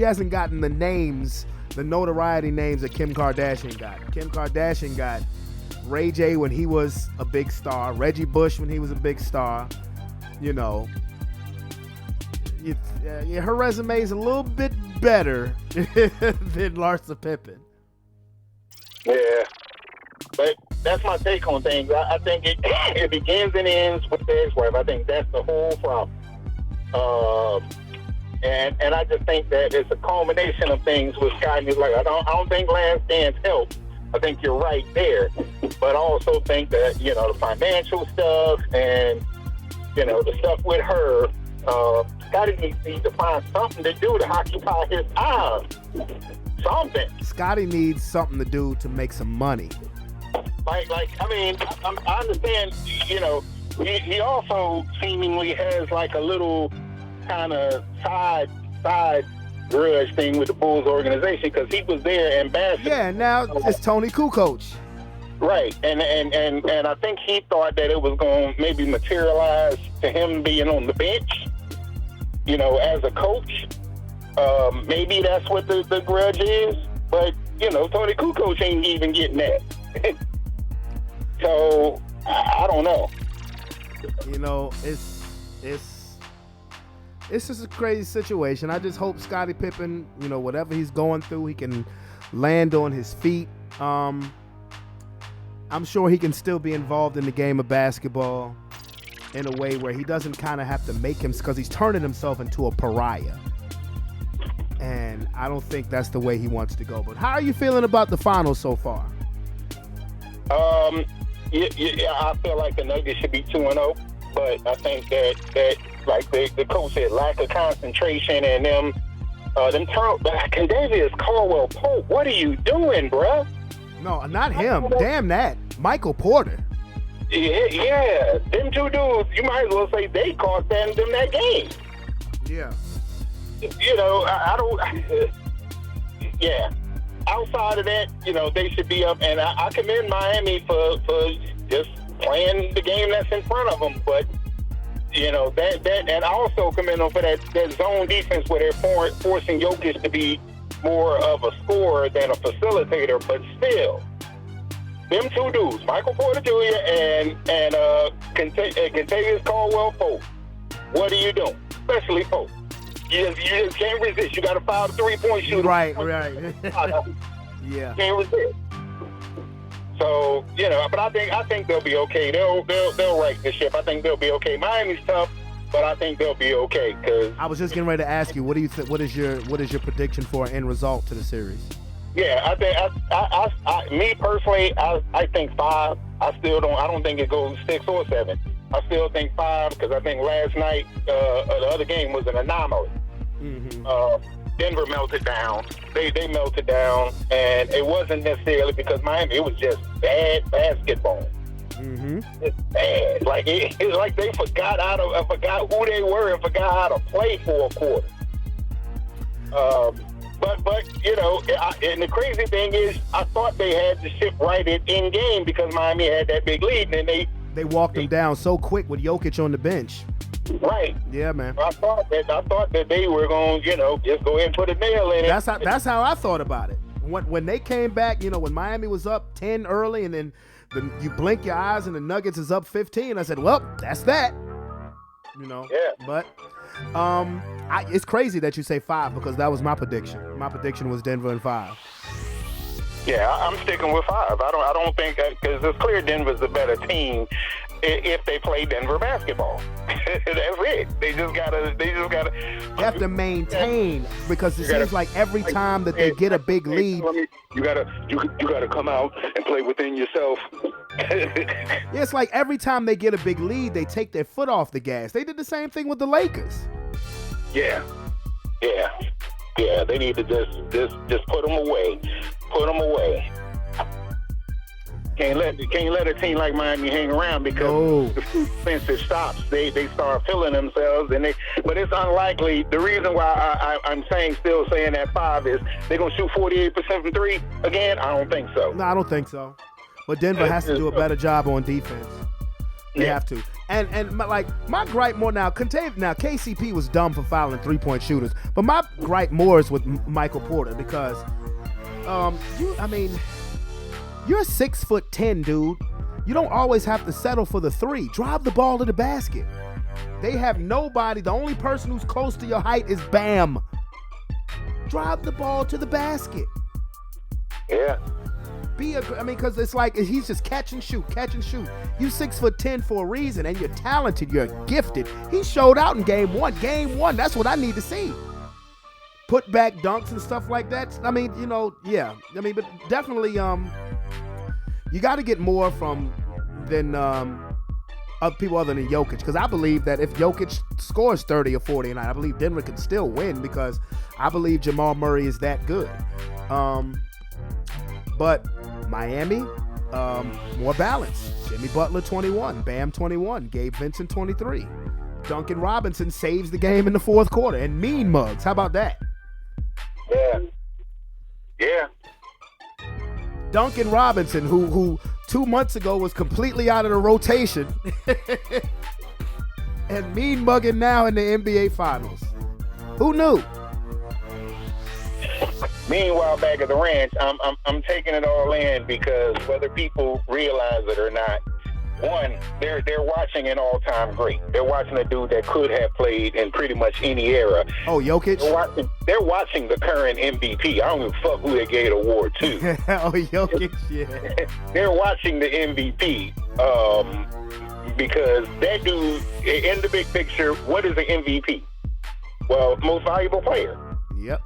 hasn't gotten the names, the notoriety names that Kim Kardashian got. Kim Kardashian got Ray J when he was a big star, Reggie Bush when he was a big star. Her resume is a little bit better than Larsa Pippen. Yeah. But that's my take on things. I think it begins and ends with the ex-wife. I think that's the whole problem. And I just think that it's a culmination of things with Scottie. I don't think Lance Dance helped. I think you're right there. But I also think that, the financial stuff and, the stuff with her, Scottie needs to find something to do to occupy his time. Something. Scottie needs something to do to make some money. I understand, he also seemingly has a little kind of side grudge thing with the Bulls organization because he was their ambassador. Yeah, now it's Tony Kukoc. Right, and I think he thought that it was going to maybe materialize to him being on the bench, as a coach. Maybe that's what the grudge is, but, Tony Kukoc ain't even getting that. So I don't know. It's just a crazy situation. I just hope Scottie Pippen, whatever he's going through, he can land on his feet. I'm sure he can still be involved in the game of basketball in a way where he doesn't kind of have to make him, because he's turning himself into a pariah. And I don't think that's the way he wants to go. But how are you feeling about the finals so far? Yeah, I feel like the Nuggets should be 2-0, but I think that like the coach said, lack of concentration and them turn. Condavious Caldwell-Pope, what are you doing, bruh? No, not him. Damn that. Michael Porter. Yeah, them two dudes, you might as well say they cost them that game. Yeah. You know, I don't. Yeah. Outside of that, you know, they should be up, and I commend Miami for just playing the game that's in front of them. But you know that, and I also commend them for that zone defense where they're forcing Jokic to be more of a scorer than a facilitator. But still, them two dudes, Michael Porter Jr. and Contavious Caldwell-Pope, what are you doing? Especially Pope. You just can't resist. You got to foul the 3-point shooter. Right. Yeah. Can't resist. So, you know, but I think they'll be okay. They'll right the ship. I think they'll be okay. Miami's tough, but I think they'll be okay. Cause I was just getting ready to ask you, what do you think? What is your prediction for an end result to the series? Yeah, I think me personally, I think 5. I don't think it goes 6 or 7. I still think 5 because I think last night the other game was an anomaly. Mm-hmm. Denver melted down. They melted down, and it wasn't necessarily because Miami. It was just bad basketball. Mm-hmm. It's bad. Like it's like they forgot who they were and forgot how to play for a quarter. But you know, and the crazy thing is, I thought they had the ship righted in game because Miami had that big lead, and they walked them down so quick with Jokic on the bench. Right. Yeah, man. I thought that they were going, you know, just go ahead and put a nail in it. That's how I thought about it. When they came back, you know, when Miami was up 10 early, and then you blink your eyes and the Nuggets is up 15, I said, well, that's that. You know. Yeah. But it's crazy that you say 5 because that was my prediction. My prediction was Denver in 5. Yeah, I'm sticking with 5. I don't think because it's clear Denver's the better team if they play Denver basketball. That's it. They just gotta. You have to maintain because it seems like every time that they get a big lead, you gotta come out and play within yourself. Yeah, it's like every time they get a big lead, they take their foot off the gas. They did the same thing with the Lakers. Yeah. They need to just put them away. Can't let a team like Miami hang around because the offensive stops. They start feeling themselves, but it's unlikely. The reason why I'm still saying that 5 is they're gonna shoot 48% from 3 again. I don't think so. No, I don't think so. But Denver has to do a better job on defense. They have to. And my gripe more now, KCP was dumb for fouling 3-point shooters, but my gripe more is with Michael Porter because you're 6'10", dude. You don't always have to settle for the 3. Drive the ball to the basket. They have nobody. The only person who's close to your height is Bam. Drive the ball to the basket. Yeah. Because it's like he's just catch and shoot. You 6'10" for a reason, and you're talented. You're gifted. He showed out in game one. That's what I need to see. Put back dunks and stuff like that. I mean, you know, yeah. I mean, but definitely, you got to get more than other people other than Jokic, because I believe that if Jokic scores 30 or 40 a night, I believe Denver can still win because I believe Jamal Murray is that good. But Miami, more balance. Jimmy Butler 21, Bam 21, Gabe Vincent 23. Duncan Robinson saves the game in the fourth quarter, and mean mugs. How about that? Yeah. Duncan Robinson, who 2 months ago was completely out of the rotation, and mean mugging now in the NBA Finals. Who knew? Meanwhile, back at the ranch, I'm taking it all in because whether people realize it or not, one, they're watching an all-time great. They're watching a dude that could have played in pretty much any era. Oh, Jokic? They're watching the current MVP. I don't give a fuck who they gave the award to. Oh, Jokic, yeah. They're watching the MVP because that dude, in the big picture, what is an MVP? Well, most valuable player. Yep.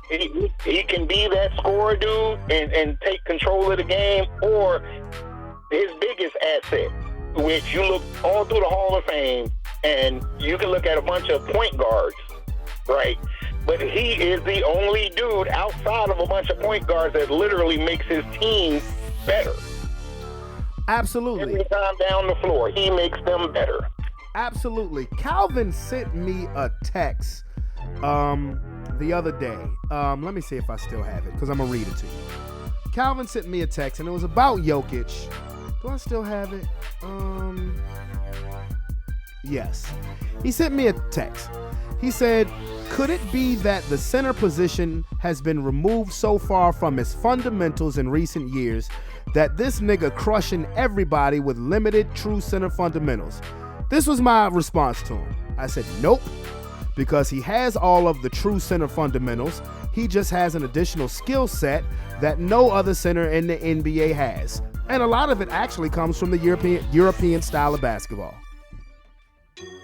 He can be that scorer dude and take control of the game, or his biggest asset, which you look all through the Hall of Fame, and you can look at a bunch of point guards, right? But he is the only dude outside of a bunch of point guards that literally makes his team better. Absolutely. Every time down the floor, he makes them better. Absolutely. Calvin sent me a text the other day. Let me see if I still have it, because I'm going to read it to you. Calvin sent me a text, and it was about Jokic. Do I still have it? Yes. He sent me a text. He said, could it be that the center position has been removed so far from its fundamentals in recent years that this nigga crushing everybody with limited true center fundamentals? This was my response to him. I said, nope, because he has all of the true center fundamentals. He just has an additional skill set that no other center in the NBA has. And a lot of it actually comes from the European style of basketball.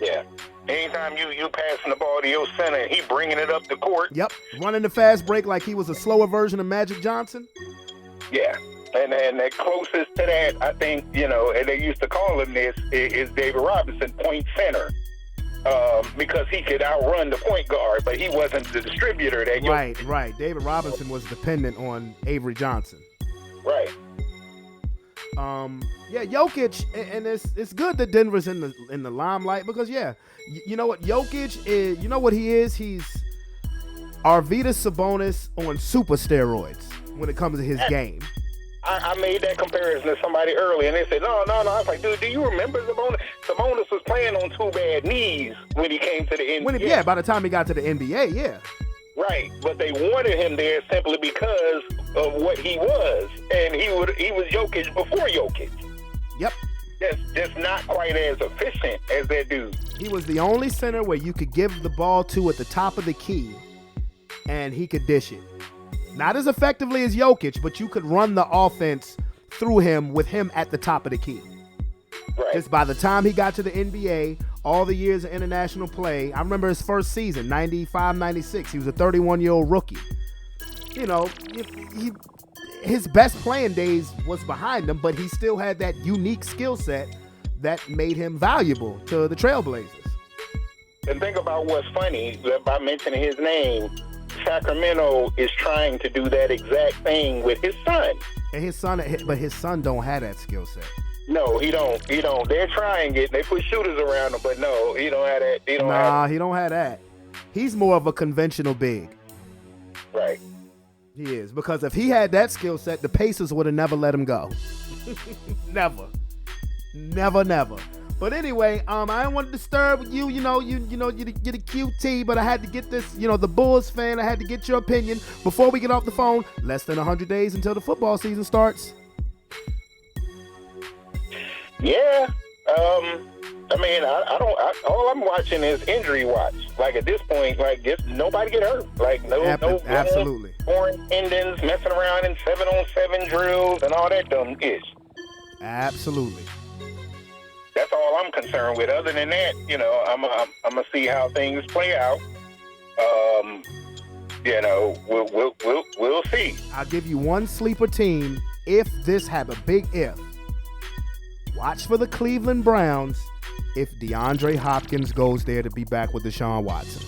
Yeah. Anytime you passing the ball to your center and he bringing it up the court. Yep. Running the fast break like he was a slower version of Magic Johnson. Yeah. And the closest to that, I think, and they used to call him this, is David Robinson, point center. Because he could outrun the point guard, but he wasn't the distributor. Right. David Robinson was dependent on Avery Johnson. Right. Jokic, and it's good that Denver's in the limelight, because you know what Jokic is. You know what he is. He's Arvydas Sabonis on super steroids when it comes to his game. I made that comparison to somebody earlier, and they said, no. I was like, dude, do you remember Sabonis? Sabonis was playing on two bad knees when he came to the NBA. By the time he got to the NBA, yeah. Right, but they wanted him there simply because of what he was, and he was Jokic before Jokic. Yep. Just not quite as efficient as that dude. He was the only center where you could give the ball to at the top of the key, and he could dish it. Not as effectively as Jokic, but you could run the offense through him with him at the top of the key. Right. Just by the time he got to the NBA, all the years of international play, I remember his first season, 95, 96. He was a 31-year-old rookie. His best playing days was behind him, but he still had that unique skill set that made him valuable to the Trailblazers. And think about what's funny, by mentioning his name, Sacramento is trying to do that exact thing with his son. And his son don't have that skill set. No, he don't. They're trying it. They put shooters around him, but no, he don't have that. He don't have that. He's more of a conventional big. Right. He is, because if he had that skill set, the Pacers would have never let him go. Never. But anyway, I didn't want to disturb you. You're the QT, but I had to get this. The Bulls fan. I had to get your opinion before we get off the phone. Less than 100 days until the football season starts. Yeah. All I'm watching is injury watch. Like at this point, just nobody get hurt. Absolutely. Foreign tendons, messing around in 7-on-7 drills and all that dumb ish. Absolutely. That's all I'm concerned with. Other than that, I'm gonna see how things play out. We'll see. I'll give you one sleeper team. If this have a big if, watch for the Cleveland Browns if DeAndre Hopkins goes there to be back with Deshaun Watson.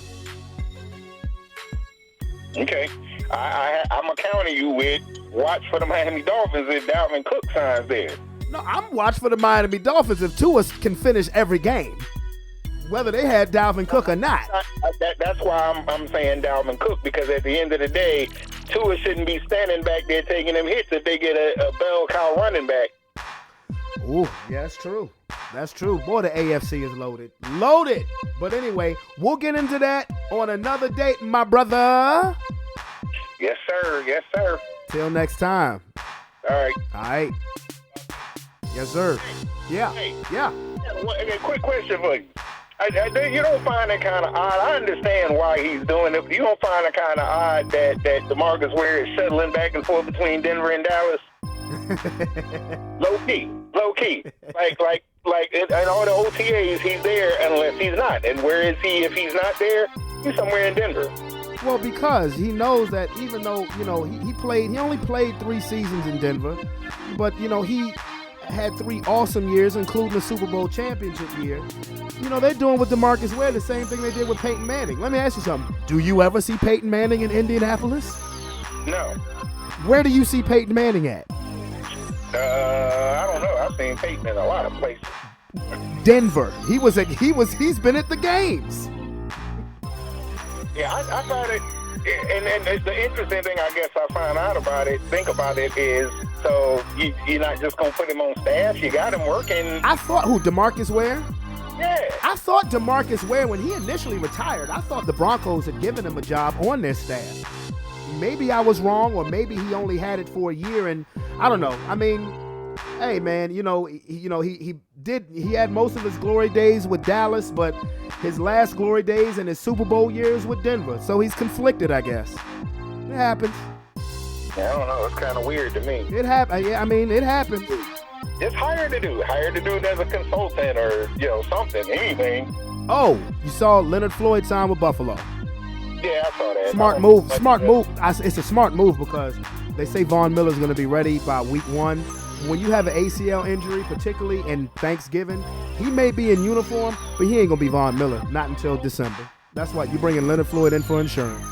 Okay. I'm going to counter you with watch for the Miami Dolphins if Dalvin Cook signs there. No, I'm watching for the Miami Dolphins if Tua can finish every game, whether they had Dalvin Cook or not. That's why I'm saying Dalvin Cook, because at the end of the day, Tua shouldn't be standing back there taking them hits if they get a bell cow running back. Ooh, yeah, that's true. That's true. Boy, the AFC is loaded. Loaded! But anyway, we'll get into that on another date, my brother. Yes, sir. Yes, sir. Till next time. All right. Yes, sir. Yeah. Hey. Yeah. A quick question for you. You don't find it kind of odd? I understand why he's doing it, but you don't find it kind of odd that DeMarcus Ware is shuttling back and forth between Denver and Dallas? Low key. Like in all the OTAs, he's there unless he's not. And where is he if he's not there? He's somewhere in Denver. Well, because he knows that even though, he only played 3 seasons in Denver, but, he had 3 awesome years, including the Super Bowl championship year. They're doing with DeMarcus Ware the same thing they did with Peyton Manning. Let me ask you something. Do you ever see Peyton Manning in Indianapolis? No. Where do you see Peyton Manning at? I don't know. I've seen Peyton in a lot of places. Denver. He's been at the games. Yeah, I thought it, and the interesting thing I guess I think about it is, so you're not just going to put him on staff, you got him working. I thought, DeMarcus Ware? Yeah. I thought DeMarcus Ware, when he initially retired, I thought the Broncos had given him a job on their staff. Maybe I was wrong, or maybe he only had it for a year, and I don't know. I mean, hey man, he had most of his glory days with Dallas, but his last glory days and his Super Bowl years with Denver. So he's conflicted, I guess. It happens. Yeah, I don't know. It's kind of weird to me. It happened. Yeah, I mean, it happened. It's higher to do it as a consultant or something, anything. Oh, you saw Leonard Floyd sign with Buffalo. Yeah, I saw that. Smart move. It's a smart move because they say Von Miller's going to be ready by week 1. When you have an ACL injury, particularly in Thanksgiving, he may be in uniform, but he ain't going to be Von Miller, not until December. That's why you're bringing Leonard Floyd in for insurance.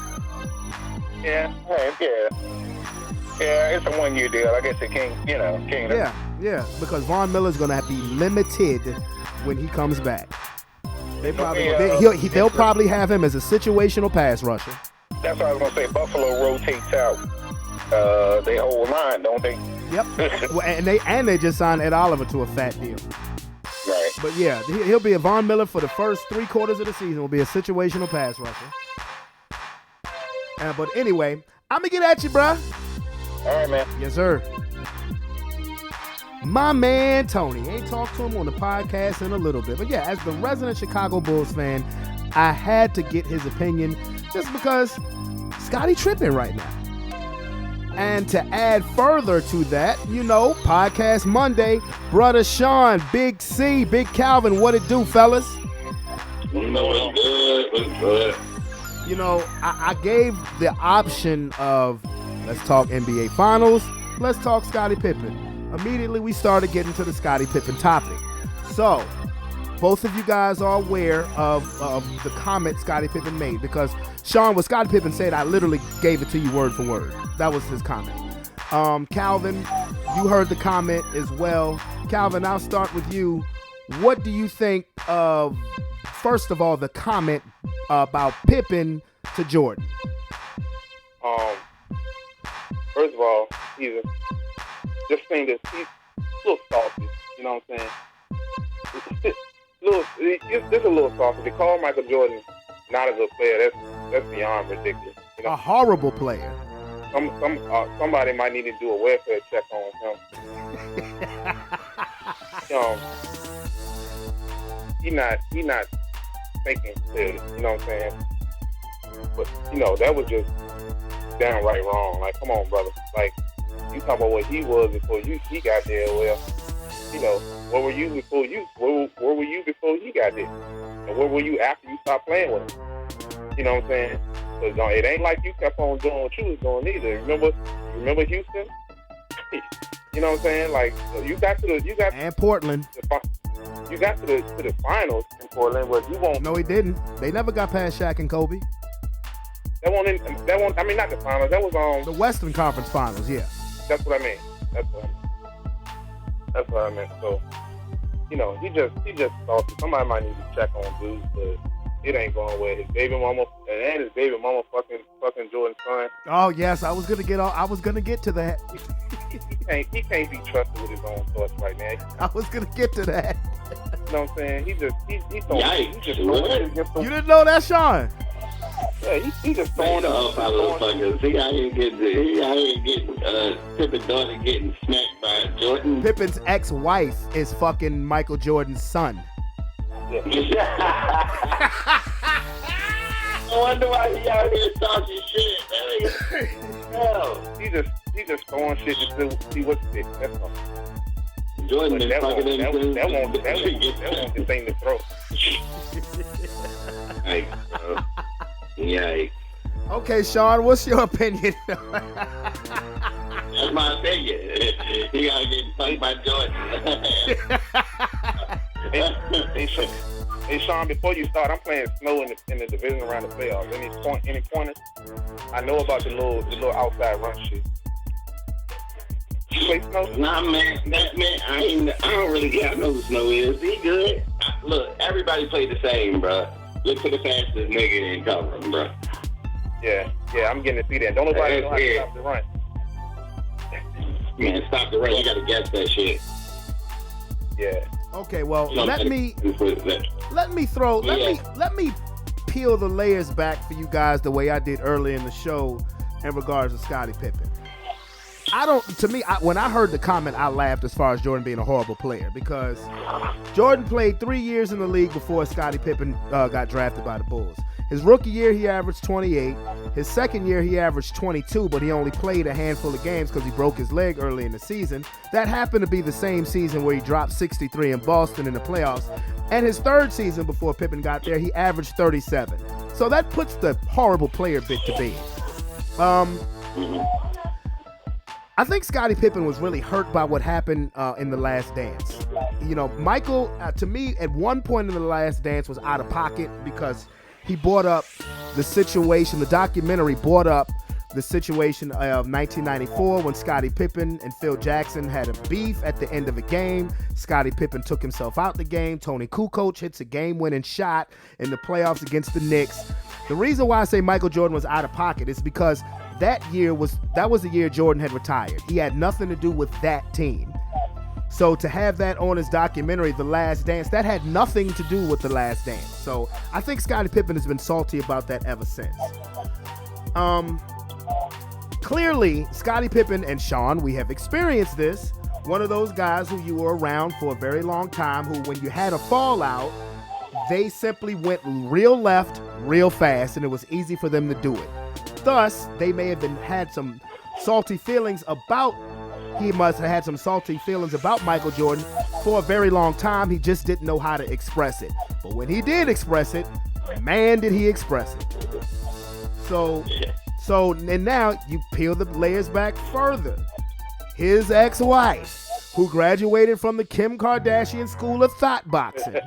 Yeah, it's a 1-year deal. I guess it can't. Yeah, because Von Miller's going to be limited when he comes back. They'll probably have him as a situational pass rusher. That's what I was going to say. Buffalo rotates out their whole line, don't they? Yep. and they just signed Ed Oliver to a fat deal. Right. But yeah, he'll be a Von Miller for the first 3 quarters of the season. Will be a situational pass rusher. But anyway, I'm gonna get at you, bruh. All right, man. Yes, sir. My man Tony. Ain't talked to him on the podcast in a little bit. But yeah, as the resident Chicago Bulls fan, I had to get his opinion just because Scotty tripping right now. And to add further to that, Podcast Monday, Brother Sean, Big C, Big Calvin, what it do, fellas? What's good? I gave the option of let's talk NBA Finals, let's talk Scottie Pippen. Immediately we started getting to the Scottie Pippen topic. So, both of you guys are aware of the comment Scottie Pippen made because, Sean, what Scottie Pippen said, I literally gave it to you word for word. That was his comment. Calvin, you heard the comment as well. Calvin, I'll start with you. What do you think of, first of all, the comment about Pippen to Jordan? First of all, he's just saying this. He's a little salty. You know what I'm saying? Just a little salty. They call Michael Jordan not a good player. That's beyond ridiculous. A horrible player. Somebody might need to do a welfare check on him. He not thinking clearly. You know what I'm saying? But that was just downright wrong. Like, come on, brother. Like, you talk about what he was before he got there. Well, what were you before you? Where were you before he got there? And where were you after you stopped playing with him? You know what I'm saying? Because it ain't like you kept on doing what you was doing either. Remember Houston? You know what I'm saying? Like, you got and Portland. You got to the finals in Portland, but you won't. No, he didn't. They never got past Shaq and Kobe. That won't. I mean, not the finals. That was the Western Conference Finals. Yeah. That's what I mean. That's what I meant. So, he just thought somebody might need to check on dudes, but it ain't going away. His baby mama and his baby mama fucking Jordan's son. Oh yes, I was gonna get to that. He can't be trusted with his own thoughts right now. I was gonna get to that. You know what I'm saying? He just Yikes. You didn't know that, Sean? Yeah, he just throwing off our little fuckers. He out here getting Pippen daughter getting smacked by Jordan. Pippen's ex-wife is fucking Michael Jordan's son. Yeah. I wonder why he out here talking shit. Hell. He just throwing shit to see what sticks. That's all. Jordan is fucking him. That won't the thing to throw. Yikes, bro. Yikes. Okay, Sean, what's your opinion? That's my opinion. He gotta get played by Jordan. Hey, Sean, before you start, I'm playing snow in the division around the playoffs. Any pointers? I know about the little outside run shit. You play snow? Nah, man, I don't really care. I know who Snow is. He good. Look, everybody played the same, bro. Look for the fastest nigga and cover him, bro. Yeah, I'm getting to see that. Don't nobody know how to stop the run. Man, stop the run. You gotta guess that shit. Yeah. Okay, well, let me peel the layers back for you guys the way I did earlier in the show in regards to Scottie Pippen. When I heard the comment, I laughed as far as Jordan being a horrible player because Jordan played 3 years in the league before Scottie Pippen got drafted by the Bulls. His rookie year, he averaged 28. His second year, he averaged 22, but he only played a handful of games because he broke his leg early in the season. That happened to be the same season where he dropped 63 in Boston in the playoffs. And his third season before Pippen got there, he averaged 37. So that puts the horrible player bit to bed. I think Scottie Pippen was really hurt by what happened in The Last Dance. You know, Michael, to me, at one point in The Last Dance was out of pocket because he brought up the situation, the documentary brought up the situation of 1994 when Scottie Pippen and Phil Jackson had a beef at the end of a game. Scottie Pippen took himself out the game. Tony Kukoc hits a game-winning shot in the playoffs against the Knicks. The reason why I say Michael Jordan was out of pocket is because that was the year Jordan had retired. He had nothing to do with that team. So to have that on his documentary, The Last Dance, that had nothing to do with The Last Dance. So I think Scottie Pippen has been salty about that ever since. Clearly, Scottie Pippen and Sean, we have experienced this. One of those guys who you were around for a very long time, who when you had a fallout, they simply went real left, real fast, and it was easy for them to do it. Thus, they may have had some salty feelings about He must have had some salty feelings about Michael Jordan for a very long time. He just didn't know how to express it. But when he did express it, man, did he express it. And now you peel the layers back further. His ex-wife, who graduated from the Kim Kardashian School of Thought Boxing.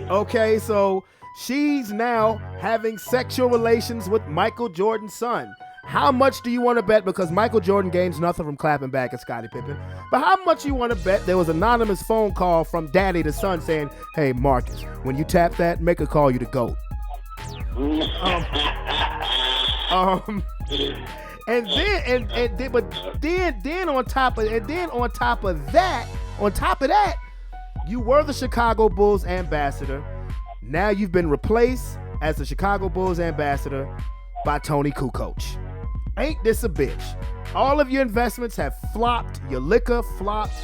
Okay, so she's now having sexual relations with Michael Jordan's son. How much do you want to bet? Because Michael Jordan gains nothing from clapping back at Scottie Pippen. But how much you want to bet there was an anonymous phone call from daddy to son saying, "Hey, Marcus, when you tap that, make her call you the GOAT." Then on top of that, you were the Chicago Bulls ambassador. Now you've been replaced as the Chicago Bulls ambassador by Tony Kukoc. Ain't this a bitch? All of your investments have flopped. Your liquor flopped.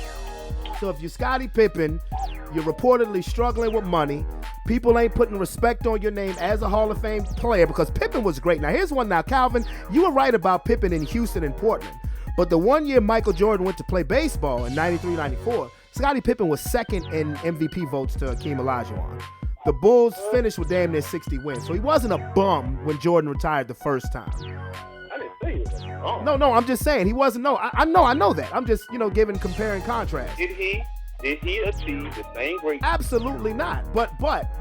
So if you're Scottie Pippen, you're reportedly struggling with money. People ain't putting respect on your name as a Hall of Fame player because Pippen was great. Now here's one now, Calvin. You were right about Pippen in Houston and Portland. But the one year Michael Jordan went to play baseball in 93, 94, Scottie Pippen was second in MVP votes to Hakeem Olajuwon. The Bulls finished with damn near 60 wins. So he wasn't a bum when Jordan retired the first time. I didn't say he was a bum. No, I'm just saying he wasn't. No, I know that. I'm just, giving compare and contrast. Did he achieve the same greatness? Absolutely not. But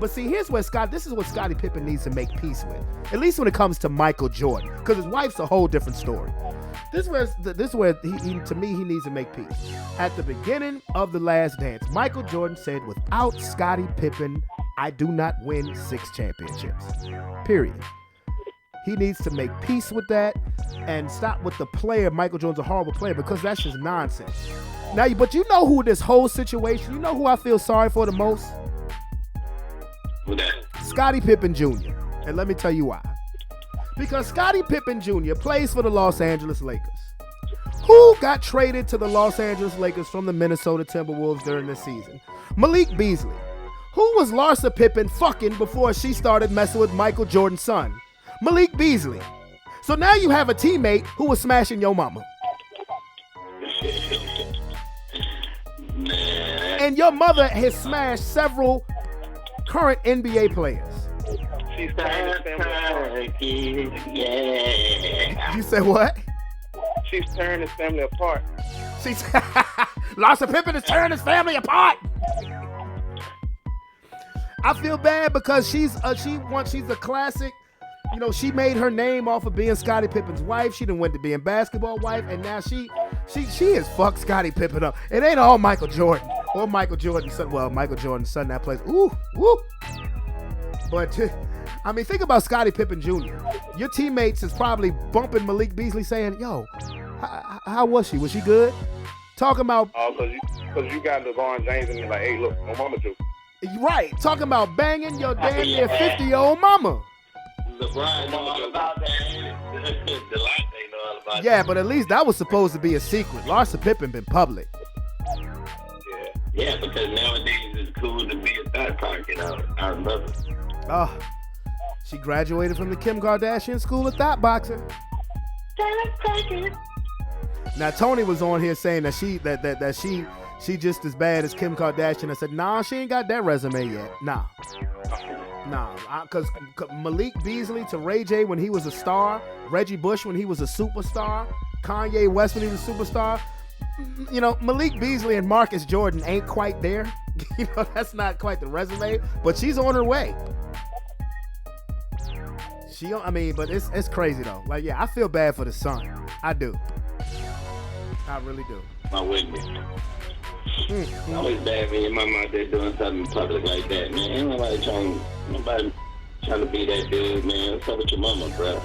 see, here's where this is what Scottie Pippen needs to make peace with. At least when it comes to Michael Jordan, because his wife's a whole different story. This is where he to me he needs to make peace. At the beginning of The Last Dance, Michael Jordan said, "Without Scottie Pippen, I do not win 6 championships." Period. He needs to make peace with that and stop with the player. Michael Jordan's a horrible player because that's just nonsense. Now, but you know who this whole situation, you know who I feel sorry for the most? Who that? Scottie Pippen Jr. And let me tell you why. Because Scottie Pippen Jr. plays for the Los Angeles Lakers. Who got traded to the Los Angeles Lakers from the Minnesota Timberwolves during this season? Malik Beasley. Who was Larsa Pippen fucking before she started messing with Michael Jordan's son? Malik Beasley. So now you have a teammate who was smashing your mama. And your mother has smashed several current NBA players. She's tearing this family apart. Yeah. You said what? She's tearing this family apart. She's Larsa Pippen is tearing his family apart. I feel bad because she's a classic. You know, she made her name off of being Scottie Pippen's wife. She done went to being basketball wife, and now she has fucked Scottie Pippen up. It ain't all Michael Jordan or Michael Jordan's son. Well, Michael Jordan's son that plays. Ooh. But I mean, think about Scottie Pippen Jr. Your teammates is probably bumping Malik Beasley, saying, "Yo, how was she? Was she good?" Talking about because you got LeBron James and you're like, hey, look, my mama do. right. Talking about banging your damn near 50-year-old mama. LeBron know all about that. The life they know all about that. Yeah, but at least that was supposed to be a secret. Larsa Pippen been public. Yeah, because nowadays it's cool to be a third party, our brother. Oh, she graduated from the Kim Kardashian School of Thought Boxing. Now Tony was on here saying that she just as bad as Kim Kardashian. I said, nah, she ain't got that resume yet. Nah, because Malik Beasley to Ray J when he was a star, Reggie Bush when he was a superstar, Kanye West when he was a superstar. You know, Malik Beasley and Marcus Jordan ain't quite there. You know, that's not quite the resume, but she's on her way. But it's crazy though. Like, yeah, I feel bad for the son. I do. I really do. My witness. It's always bad when your mama out there doing something in public like that, man. Ain't nobody trying to be that dude, man. What's up with your mama, bro?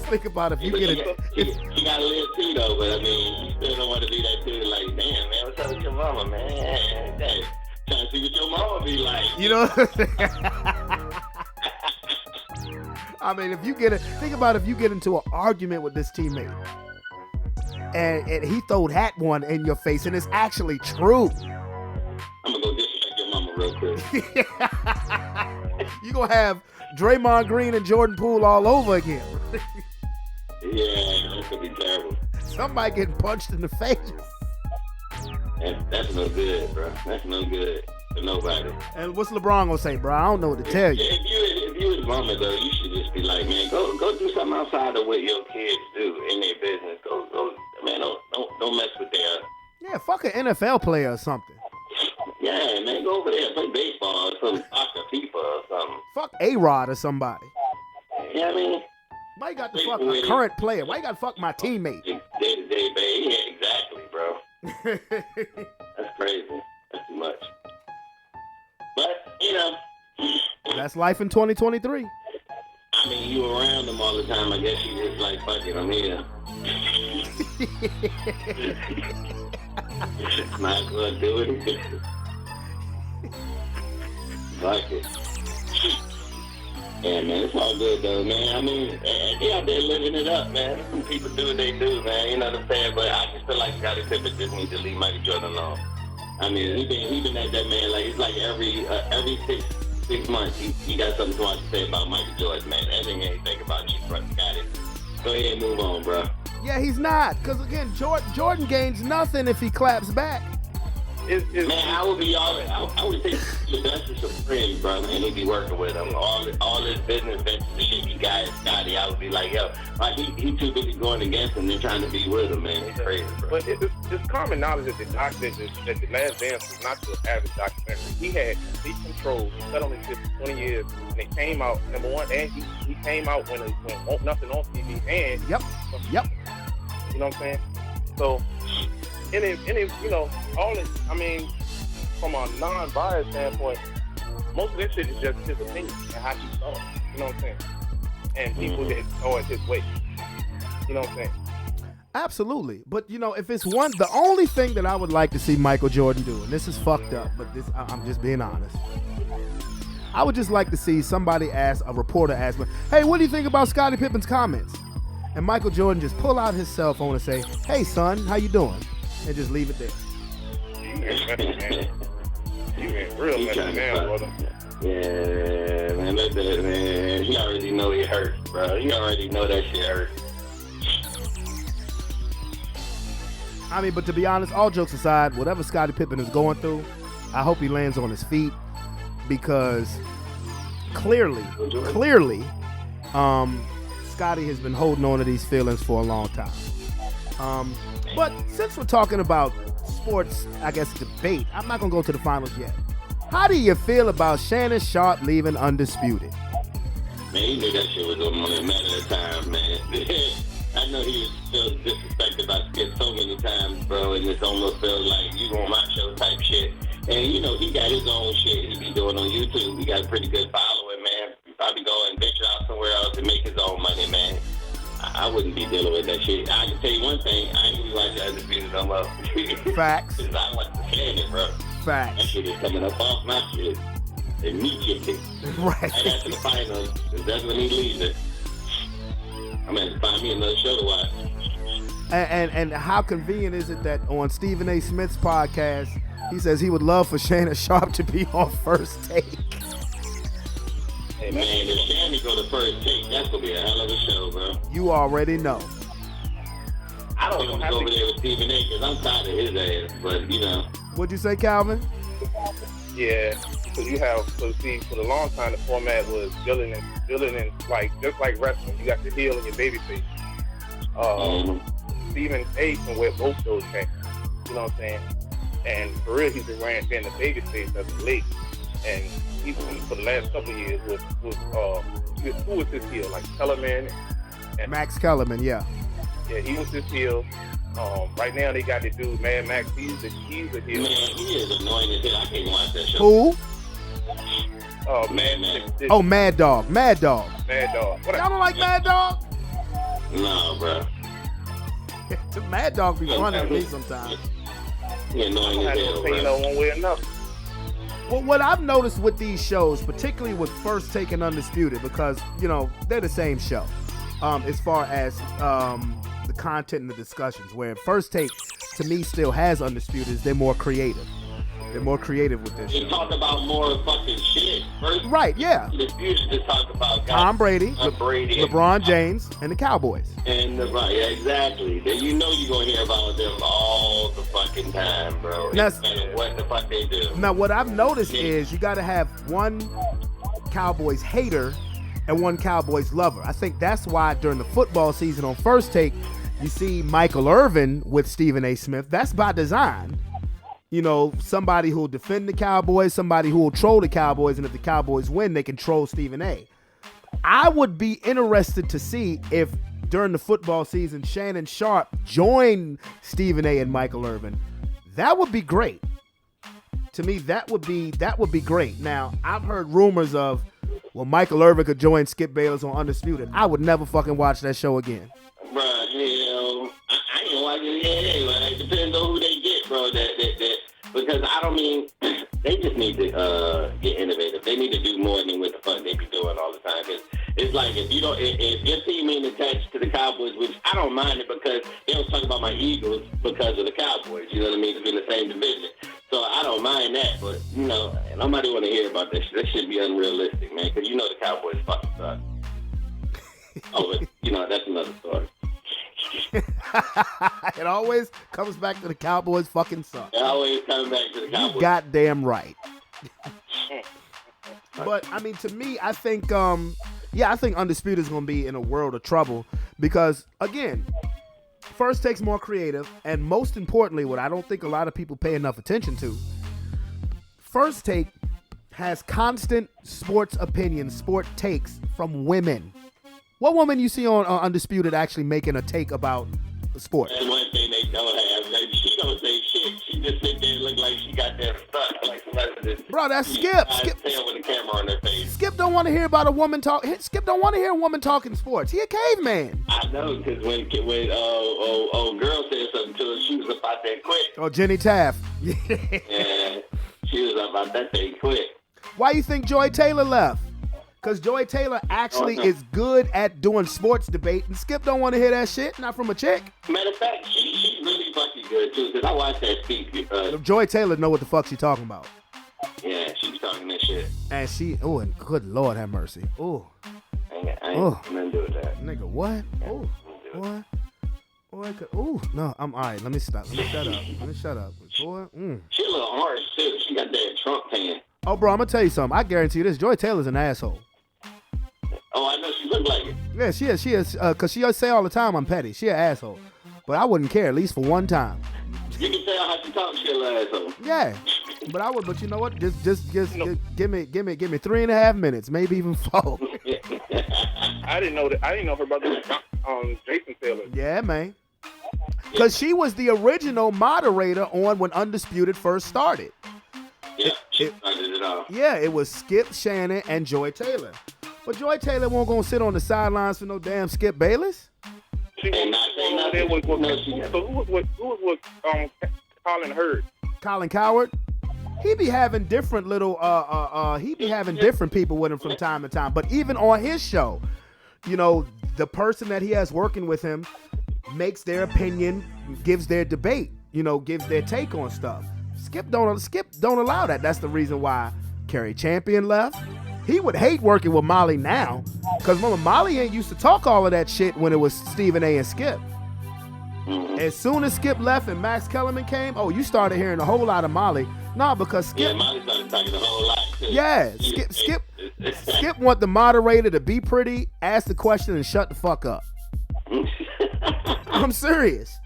Think about if you get it. You gotta live too, though. But I mean, you still don't want to be that dude. Like, damn, man, what's up with your mama, man? Hey, trying to see what your mama be like. You know. I mean, think about if you get into an argument with this teammate, and he throwed that one in your face, and it's actually true. I'm gonna go disrespect your mama real quick. You gonna have Draymond Green and Jordan Poole all over again. Yeah, that's gonna be terrible. Somebody getting punched in the face. That's no good, bro. That's no good for nobody. And what's LeBron gonna say, bro? I don't know what to tell you. If you his mama, though, you should just be like, man, go do something outside of what your kids do in their business. Go, man, don't mess with their. Yeah, fuck an NFL player or something. Yeah, man, go over there and play baseball or some soccer, FIFA or something. Fuck A-Rod or somebody. Yeah, I mean. Why you got to fuck a current player? Why you got to fuck my teammate? Day-to-day, baby. Yeah, exactly, bro. That's crazy. That's too much. But, you know. That's life in 2023. I mean, you around them all the time. I guess you just like, fuck it, I'm here. Might as well do it. Fuck it. Yeah, man, it's all good, though, man. I mean, they out there living it up, man. Some people do what they do, man. You know what I'm saying? But I just feel like Scottie Pippen just needs to leave Michael Jordan alone. I mean, he been at that man, like, it's like every six months, he got something to say about Michael Jordan, man. That ain't anything about you, bro. Got it. Go ahead and move on, bro. Yeah, he's not. Because, again, Jordan gains nothing if he claps back. Man, I would be I would think the best is a friend, bro, and he'd be working with him. All this business ventures, the shit he got, Scotty, I would be like, yo, like he too busy going against him than trying to be with him, man. It's crazy, bro. But it's common knowledge that the Last Dance was not the average documentary. He had complete control. He sat on his shit for 20 years, and it came out, number one, and he came out when nothing on TV, and Yep. You know what I'm saying? So, and it, you know, all this, I mean, from a non-biased standpoint, most of this shit is just his opinion and how he saw it. You know what I'm saying? And people that saw it his way. You know what I'm saying? Absolutely. But, you know, if it's the only thing that I would like to see Michael Jordan do, and this is fucked up, but I'm just being honest. I would just like to see a reporter ask me, hey, what do you think about Scottie Pippen's comments? And Michael Jordan just pull out his cell phone and say, hey, son, how you doing? And just leave it there. You ain't real messy man, brother. Yeah, man, look at that, man. He already know he hurt, bro. He already know that shit hurt. I mean, but to be honest, all jokes aside, whatever Scottie Pippen is going through, I hope he lands on his feet. because clearly, Scotty has been holding on to these feelings for a long time. But since we're talking about sports, I guess, debate, I'm not going to go to the finals yet. How do you feel about Shannon Sharp leaving Undisputed? Man, he knew that shit was only a matter of time, man. I know he was still disrespected by Skip so many times, bro, and it's almost felt like you on my show type shit. And, you know, he got his own shit he be doing on YouTube. He got a pretty good following, man. He probably go and venture out somewhere else and make his own money, man. I wouldn't be dealing with that shit. I can tell you one thing, I ain't really watching Undisputed no more. Facts. Because I want to stand it, bro. Facts. That shit is coming up off my shit. Immediately. Right. Right after the finals, because that's when he leaves it. I'm going to find me another show to watch. And how convenient is it that on Stephen A. Smith's podcast, he says he would love for Shannon Sharp to be on First Take. Hey, man, if Shannon go to First Take, that's going to be a hell of a show, bro. You already know. I don't want to go over there with Stephen A. because I'm tired of his ass, but, you know. What'd you say, Calvin? Yeah, because you have, so see, for the long time, the format was villain and like, just like wrestling, you got the heel and your babyface. Stephen A. can wear both those things, you know what I'm saying? And for real, he's been wearing being the babyface as of late. And he for the last couple of years who was his heel? Like Kellerman and Max Kellerman, yeah. Yeah, he was his heel. Right now they got the dude Mad Max. He's a heel. Man, he is annoying as hell. I can't watch that show. Who? Mad Max. Oh, Mad Dog. Mad Dog. Mad Dog. Y'all don't like Mad Dog? No, bro. The Mad Dog be running at me sometimes. He annoying as hell, bro. One way or another. Well, what I've noticed with these shows, particularly with First Take and Undisputed, because, you know, they're the same show as far as the content and the discussions, where First Take, to me, still has Undisputed, is they're more creative. They're more creative with this They show. talk about more fucking shit. First, Right, yeah. Undisputed to talk about Tom Brady, Brady, LeBron James, and the Cowboys. and right, yeah, exactly. Then you know you're gonna hear about them all the fucking time, bro. No matter what the fuck they do. Now, what I've noticed is you got to have one Cowboys hater and one Cowboys lover. I think that's why during the football season on First Take, you see Michael Irvin with Stephen A. Smith. That's by design. You know, somebody who'll defend the Cowboys, somebody who will troll the Cowboys, and if the Cowboys win, they can troll Stephen A. I would be interested to see if during the football season, Shannon Sharp joined Stephen A. and Michael Irvin. That would be great. To me, that would be great. Now, I've heard rumors of, well, Michael Irvin could join Skip Bayless on Undisputed. I would never fucking watch that show again. Bro, hell, I ain't watching it anyway. It depends on who they get, bro. Because I don't mean they just need to get innovative. They need to do more than what the fuck they be doing all the time. Cause it's like if your team ain't attached to the Cowboys, which I don't mind it because they don't talk about my Eagles because of the Cowboys. You know what I mean? It's in the same division, so I don't mind that. But you know, nobody want to hear about that shit. That should be unrealistic, man. Because you know the Cowboys fucking suck. Oh, but you know that's another story. It always comes back to the Cowboys fucking suck. It always comes back to the Cowboys. You goddamn right. But I mean, to me, I think I think Undisputed is going to be in a world of trouble because, again, First Take's more creative, and most importantly, what I don't think a lot of people pay enough attention to, First Take has constant sports opinions, sport takes from women. What woman you see on Undisputed actually making a take about the sport? That's one thing they don't have. Like, she don't say shit. She just sit there and look like she got that stuck. Like somebody just, bro, that's Skip. Skip with a camera on their face. Skip don't want to hear about a woman talk. Skip don't want to hear a woman talking sports. He a caveman. I know, because when girl said something to her, she was about that quick. Oh, Jenny Taft. Yeah, she was about that thing quick. Why you think Joy Taylor left? Because Joy Taylor actually is good at doing sports debate, and Skip don't want to hear that shit, not from a chick. Matter of fact, she's really fucking good, too, because I watched that speech. Joy Taylor know what the fuck she talking about. Yeah, she was talking that shit. And she, oh, and good Lord have mercy. Oh. I ain't nothing to do with that. Nigga, what? Oh, what? Boy, oh, no, I'm all right. Let me stop. Let me shut up. Let me shut up. Boy, She a little harsh, too. She got that Trump tan. Oh, bro, I'm gonna tell you something. I guarantee you this. Joy Taylor's an asshole. Oh, I know she look like it. Yeah, she is. She is. Cause she say all the time I'm petty. She an asshole. But I wouldn't care, at least for one time. You can tell how she talks shit last time. Yeah. But I would. But you know what? Just give me 3.5 minutes, maybe even 4. I didn't know that. I didn't know her brother was Jason Taylor. Yeah, man. Cause she was the original moderator on when Undisputed first started. Yeah, she started it off. Yeah, it was Skip Shannon and Joy Taylor. But Joy Taylor won't gonna sit on the sidelines for no damn Skip Bayless. She And not say nothing. who was with Colin Hurd? Colin Coward. He be having different little he be having different people with him from time to time. But even on his show, you know, the person that he has working with him makes their opinion, gives their debate, you know, gives their take on stuff. Skip don't allow that. That's the reason why Kerry Champion left. He would hate working with Molly now, because remember, Molly ain't used to talk all of that shit when it was Stephen A. and Skip. As soon as Skip left and Max Kellerman came, oh, you started hearing a whole lot of Molly. No, because Skip. Yeah, Molly started talking a whole lot. Too. Yeah, Skip want the moderator to be pretty, ask the question, and shut the fuck up. I'm serious.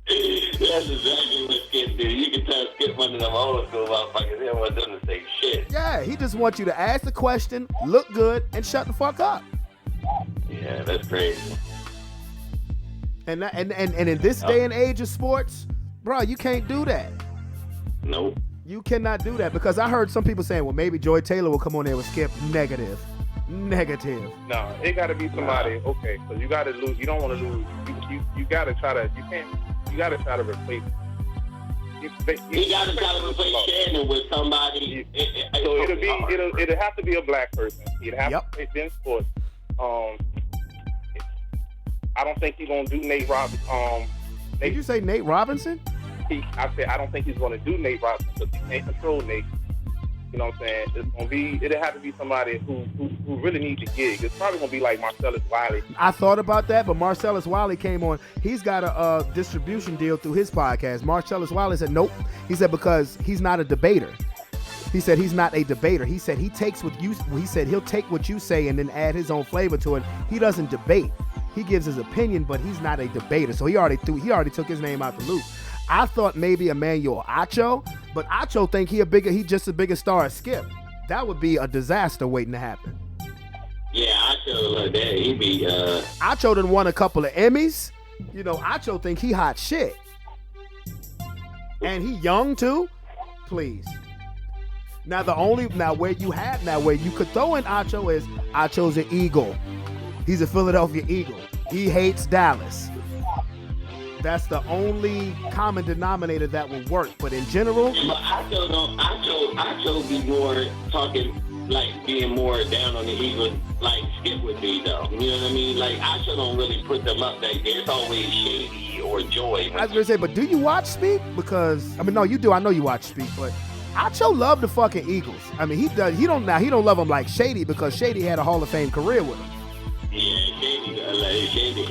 That's exactly what Skip did. You can tell Skip one of them old school motherfuckers. He don't want them to say shit. Yeah, he just wants you to ask the question, look good, and shut the fuck up. Yeah, that's crazy. And in this day and age of sports, bro, you can't do that. Nope. You cannot do that, because I heard some people saying, well, maybe Joy Taylor will come on there with Skip. Negative. No, it got to be somebody. Okay, so you got to lose. You don't want to lose. You got to try to. You can't. You got to try to replace. You got to try to replace Shannon with somebody. So it'll have to be a black person. It'll have to play Ben Sports. I don't think he's gonna do Nate Robinson. Did you say Nate Robinson? I said I don't think he's gonna do Nate Robinson because he can't control Nate. You know what I'm saying? It'll have to be somebody who really needs a gig. It's probably gonna be like Marcellus Wiley. I thought about that, but Marcellus Wiley came on. He's got a distribution deal through his podcast. Marcellus Wiley said nope. He said because he's not a debater. He said he's not a debater. He said he takes what you. He said he'll take what you say and then add his own flavor to it. He doesn't debate. He gives his opinion, but he's not a debater. So he already took his name out the loop. I thought maybe Emmanuel Acho, but Acho think he just a bigger star as Skip. That would be a disaster waiting to happen. Yeah, Acho like that. He be Acho done won a couple of Emmys. You know, Acho think he hot shit. And he young too. Please. Now where you could throw in Acho is Acho's an Eagle. He's a Philadelphia Eagle. He hates Dallas. That's the only common denominator that will work. But in general, but Acho be more talking like being more down on the Eagles like Skip would be though. You know what I mean? Like Acho don't really put them up that day. It's always Shady or Joy. I was gonna say, but do you watch Speak? Because no, you do. I know you watch Speak, but Acho loved the fucking Eagles. I mean, he does. He don't love them like Shady because Shady had a Hall of Fame career with him. Yeah, Shady.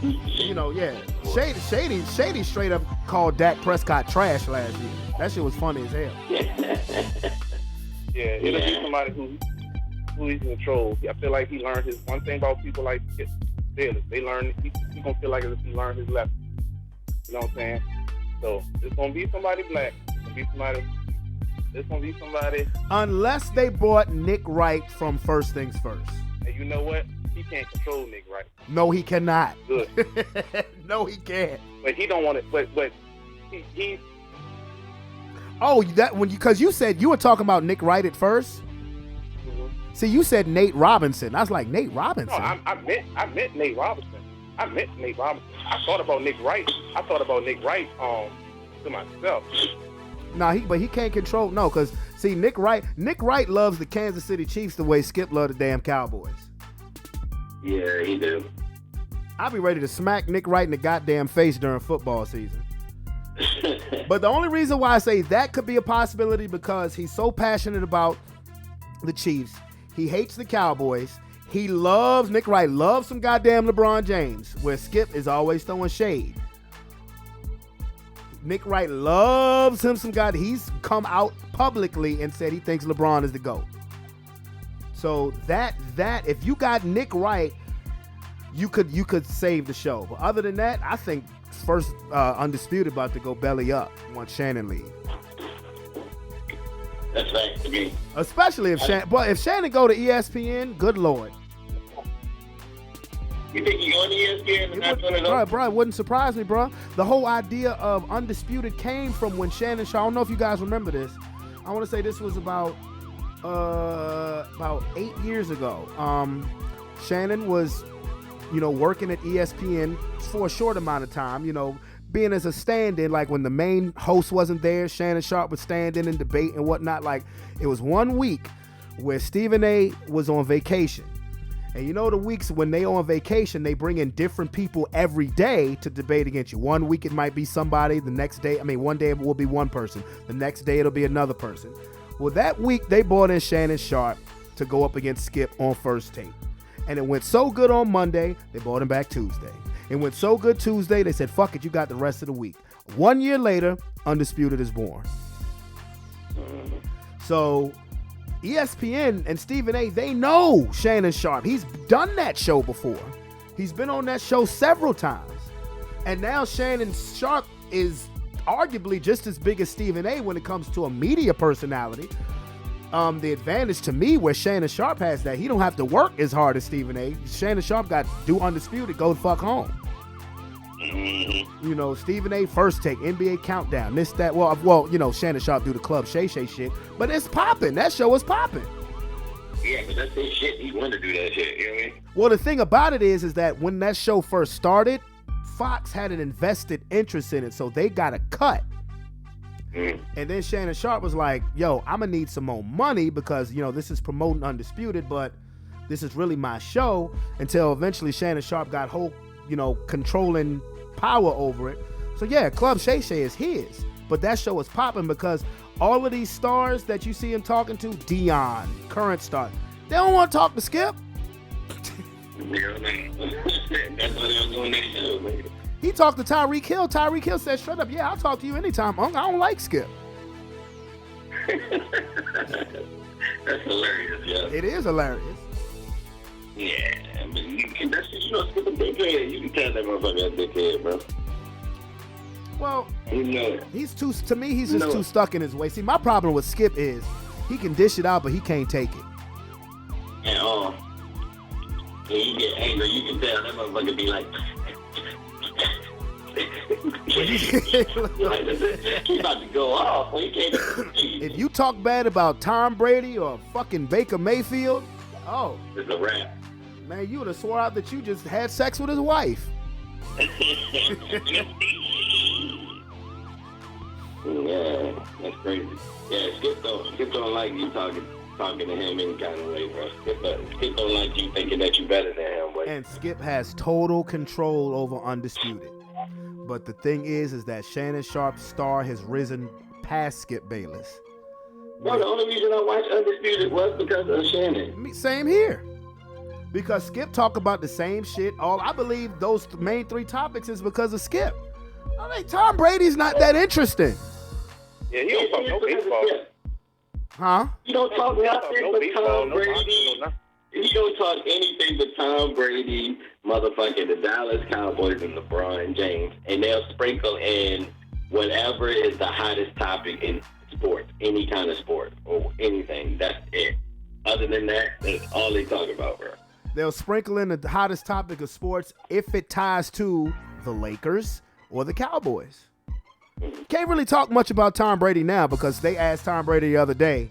You know, yeah. Shady straight up called Dak Prescott trash last year. That shit was funny as hell. Yeah, it'll be somebody who he's in control. I feel like he learned his one thing about people like Steelers. They learn he's gonna feel like as if he learned his lesson. You know what I'm saying? So it's gonna be somebody black. It's gonna be somebody. Unless they brought Nick Wright from First Things First. And you know what? He can't control Nick Wright. No, he cannot. Good. No, he can't. But he don't want it. But he. Oh, because you said you were talking about Nick Wright at first. Mm-hmm. See, you said Nate Robinson. I was like, Nate Robinson. No, I meant Nate Robinson. I thought about Nick Wright. To myself. Nah, but he can't control. No, because see, Nick Wright loves the Kansas City Chiefs the way Skip loved the damn Cowboys. Yeah, he do. I'll be ready to smack Nick Wright in the goddamn face during football season. But the only reason why I say that could be a possibility because he's so passionate about the Chiefs. He hates the Cowboys. Nick Wright loves some goddamn LeBron James, where Skip is always throwing shade. Nick Wright loves him some guy. He's come out publicly and said he thinks LeBron is the GOAT. So that if you got Nick Wright, you could save the show. But other than that, I think first Undisputed about to go belly up once Shannon leaves. That's right to me. Especially if Shannon go to ESPN, good Lord. You think he on ESPN and not going to go? Bro, it wouldn't surprise me, bro. The whole idea of Undisputed came from when Shannon Sharp, I don't know if you guys remember this. I want to say this was about 8 years ago. Shannon was, working at ESPN for a short amount of time, being as a stand-in, like when the main host wasn't there, Shannon Sharp would stand in and debate and whatnot. Like, it was 1 week where Stephen A. was on vacation. And the weeks when they on vacation, they bring in different people every day to debate against you. 1 week it might be somebody, the next day, one day it will be one person. The next day it'll be another person. Well, that week they brought in Shannon Sharp to go up against Skip on First Take. And it went so good on Monday, they brought him back Tuesday. It went so good Tuesday, they said, fuck it, you got the rest of the week. 1 year later, Undisputed is born. So ESPN and Stephen A., they know Shannon Sharp. He's done that show before. He's been on that show several times. And now Shannon Sharp is arguably just as big as Stephen A. when it comes to a media personality. The advantage to me where Shannon Sharp has that, he don't have to work as hard as Stephen A. Shannon Sharp got do Undisputed, go the fuck home. Stephen A. First Take, NBA Countdown, this, that. Well, Shannon Sharp do the Club Shay Shay shit, but it's popping. That show is popping. Yeah, but that's his shit. He wanted to do that shit, you know what I mean? Well, the thing about it is that when that show first started, Fox had an invested interest in it, so they got a cut. And then Shannon Sharp was like, yo, I'm going to need some more money because, this is promoting Undisputed, but this is really my show, until eventually Shannon Sharp got whole, controlling power over it. So yeah, Club Shay Shay is his, but that show is popping because all of these stars that you see him talking to, Dion, current star, they don't want to talk to Skip. Yeah, man. That's why they're doing that show, man. He talked to Tyreek Hill. Tyreek Hill said, straight up, yeah, I'll talk to you anytime. I don't like Skip. That's hilarious, yeah. It is hilarious. Yeah, but that's just, Skip a dickhead. You can tell that motherfucker a dickhead, bro. Well, he's too too stuck in his way. See, my problem with Skip is he can dish it out, but he can't take it. And when you get angry, you can tell that motherfucker be like, he's about to go off. If you talk bad about Tom Brady or fucking Baker Mayfield, it's a wrap. Man, you would have swore out that you just had sex with his wife. Yeah, that's crazy. Yeah, Skip don't like you talking to him any kind of way, bro. Skip don't like you thinking that you better than him, boy. And Skip has total control over Undisputed. But the thing is that Shannon Sharp's star has risen past Skip Bayless. No, the only reason I watched Undisputed was because of Shannon. Same here. Because Skip talk about the same shit. I believe those main three topics is because of Skip. I mean, Tom Brady's not that interesting. Yeah, he don't talk no baseball. Huh? You don't talk nothing but Tom Brady. You don't talk anything but Tom Brady, motherfucking the Dallas Cowboys, and LeBron James. And they'll sprinkle in whatever is the hottest topic in sports, any kind of sport or anything. That's it. Other than that, that's all they talk about, bro. They'll sprinkle in the hottest topic of sports if it ties to the Lakers or the Cowboys. Can't really talk much about Tom Brady now because they asked Tom Brady the other day,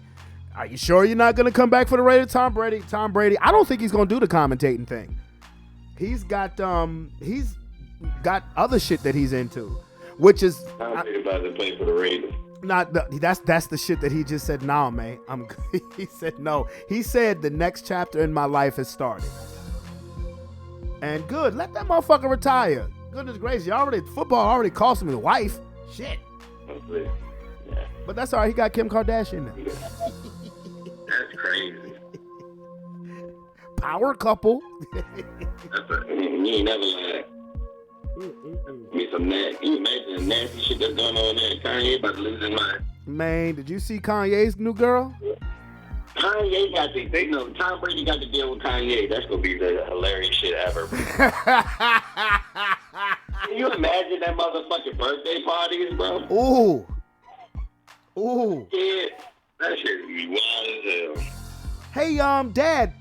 are you sure you're not going to come back for the Raiders? Tom Brady, I don't think he's going to do the commentating thing. He's got other shit that he's into, which is I'm thinking about to play for the Raiders. That's the shit that he just said. Nah, man, he said no. He said the next chapter in my life has started. And good, let that motherfucker retire. Goodness gracious, football already cost him his wife. Shit. Yeah. But that's all right. He got Kim Kardashian now. That's crazy. Power couple. You ain't never lied. I mean, some nasty. Can you imagine the nasty shit that's going on there? Kanye about to lose his mind. Man, did you see Kanye's new girl? Kanye got to, Tom Brady got to deal with Kanye. That's gonna be the hilarious shit ever. Can you imagine that motherfucking birthday parties, bro? Ooh. Yeah, that shit be wild as hell. Hey, Dad.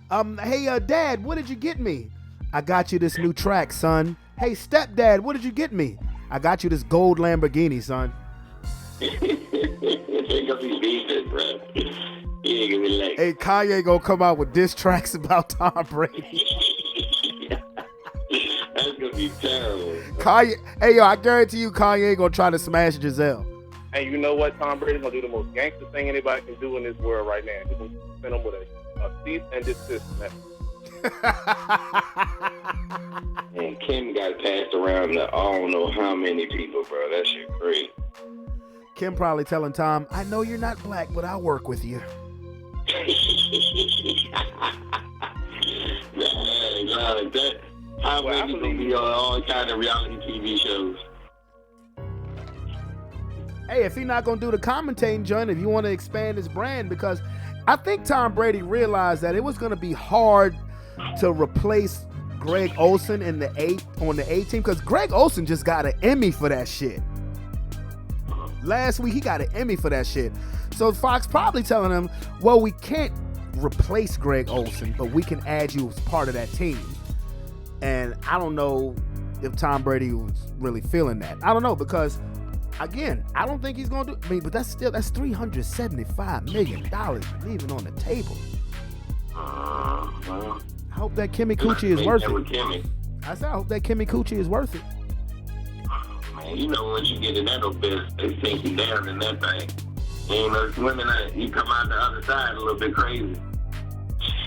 Dad, what did you get me? I got you this new track, son. Hey, stepdad, what did you get me? I got you this gold Lamborghini, son. It's gonna be beefing, bro. He ain't gonna be like. Hey, Kanye gonna come out with diss tracks about Tom Brady. That's gonna be terrible. Kanye, hey, yo, I guarantee you Kanye gonna try to smash Giselle. And you know what? Tom Brady's gonna do the most gangster thing anybody can do in this world right now. He's gonna send him with a cease and desist message. And Kim got passed around to I don't know how many people, bro. That shit crazy. Kim probably telling Tom, I know you're not black, but I'll work with you. How well, gonna be on all kind of reality TV shows. Hey, if he's not gonna do the commentating, John, if you want to expand his brand, because I think Tom Brady realized that it was gonna be hard to replace Greg Olsen on the A team, because Greg Olsen just got an Emmy for that shit. Last week he got an Emmy for that shit. So Fox probably telling him, well, we can't replace Greg Olsen, but we can add you as part of that team. And I don't know if Tom Brady was really feeling that. I don't know, because again, I don't think he's gonna do. I mean, but that's $375 million leaving on the table. Well, I hope that Kimmy Coochie is worth it. I said, I hope that Kimmy Coochie is worth it. Man, you know, once you get in that abyss, they take you down in that thing. You know, women, you come out the other side a little bit crazy.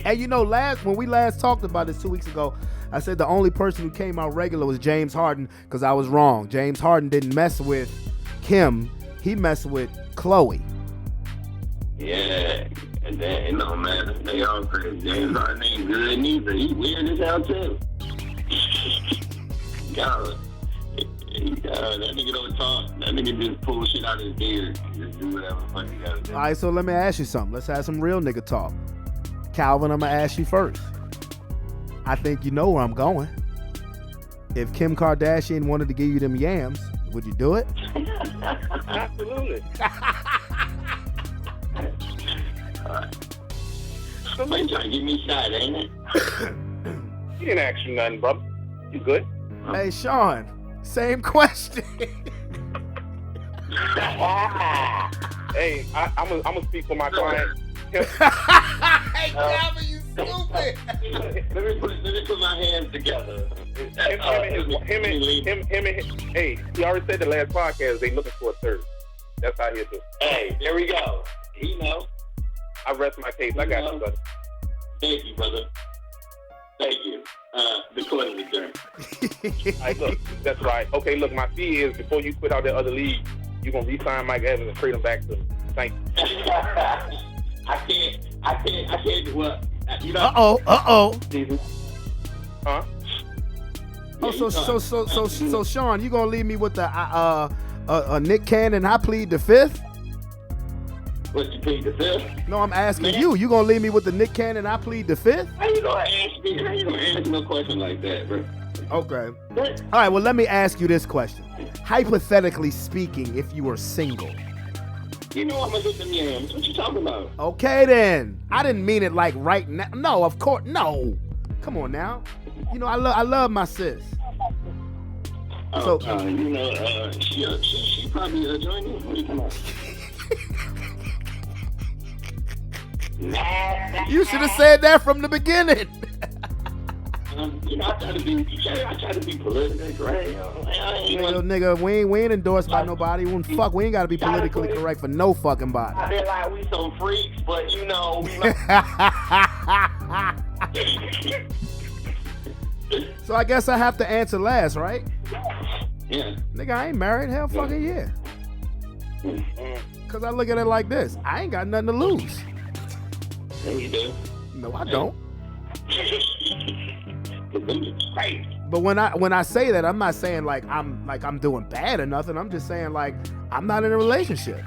And you know, when we last talked about this 2 weeks ago, I said the only person who came out regular was James Harden, because I was wrong. James Harden didn't mess with Kim. He messed with Chloe. Yeah. And then, you know, man, they all crazy. James Harden ain't good neither. He weird as hell, too. God. That nigga don't talk. That nigga just pull shit out of his beard. Just do whatever the fuck he gotta do. All right, so let me ask you something. Let's have some real nigga talk. Calvin, I'm gonna ask you first. I think you know where I'm going. If Kim Kardashian wanted to give you them yams, would you do it? Absolutely. Somebody trying to give me shot, ain't it? He didn't ask you nothing, brother. You good? Hey, Sean, same question. Hey, I'm gonna speak for my client. Hey, Calvin, you stupid. Let me put my hands together. Hey, he already said the last podcast they looking for a third. That's how he'll do. Hey, there we go. You know. I rest my case. I got you, brother. Thank you, brother. Thank you. The court is adjourned. Hey, look, that's right. Okay, look, my fee is before you quit out that other league, you're gonna re-sign Mike Evans and trade him back to me. Thank you. I can't. Well, you know. Uh-oh. Huh? Oh, so Sean, you gonna leave me with the Nick Cannon? I plead the fifth. What, you plead the fifth? No, I'm asking you. You gonna leave me with the Nick Cannon? I plead the fifth. How you gonna ask me? How you gonna ask no question like that, bro? Okay. All right. Well, let me ask you this question. Hypothetically speaking, if you were single. You know I'm gonna hit them yams. What you talking about? Okay, then. I didn't mean it like right now. No, of course, no. Come on now. You know I love my sis. You know, she probably joined you. What are you talking about? You should have said that from the beginning. You know, I try to be politically correct. Nigga, we ain't endorsed by nobody. We ain't gotta be politically correct for no fucking body. I feel like we some freaks, but you know, we So I guess I have to answer last, right? Yeah. Nigga, I ain't married. Hell fucking yeah. Cause I look at it like this. I ain't got nothing to lose. Yeah, you do. No, I don't. But when I say that, I'm not saying like I'm doing bad or nothing. I'm just saying like I'm not in a relationship.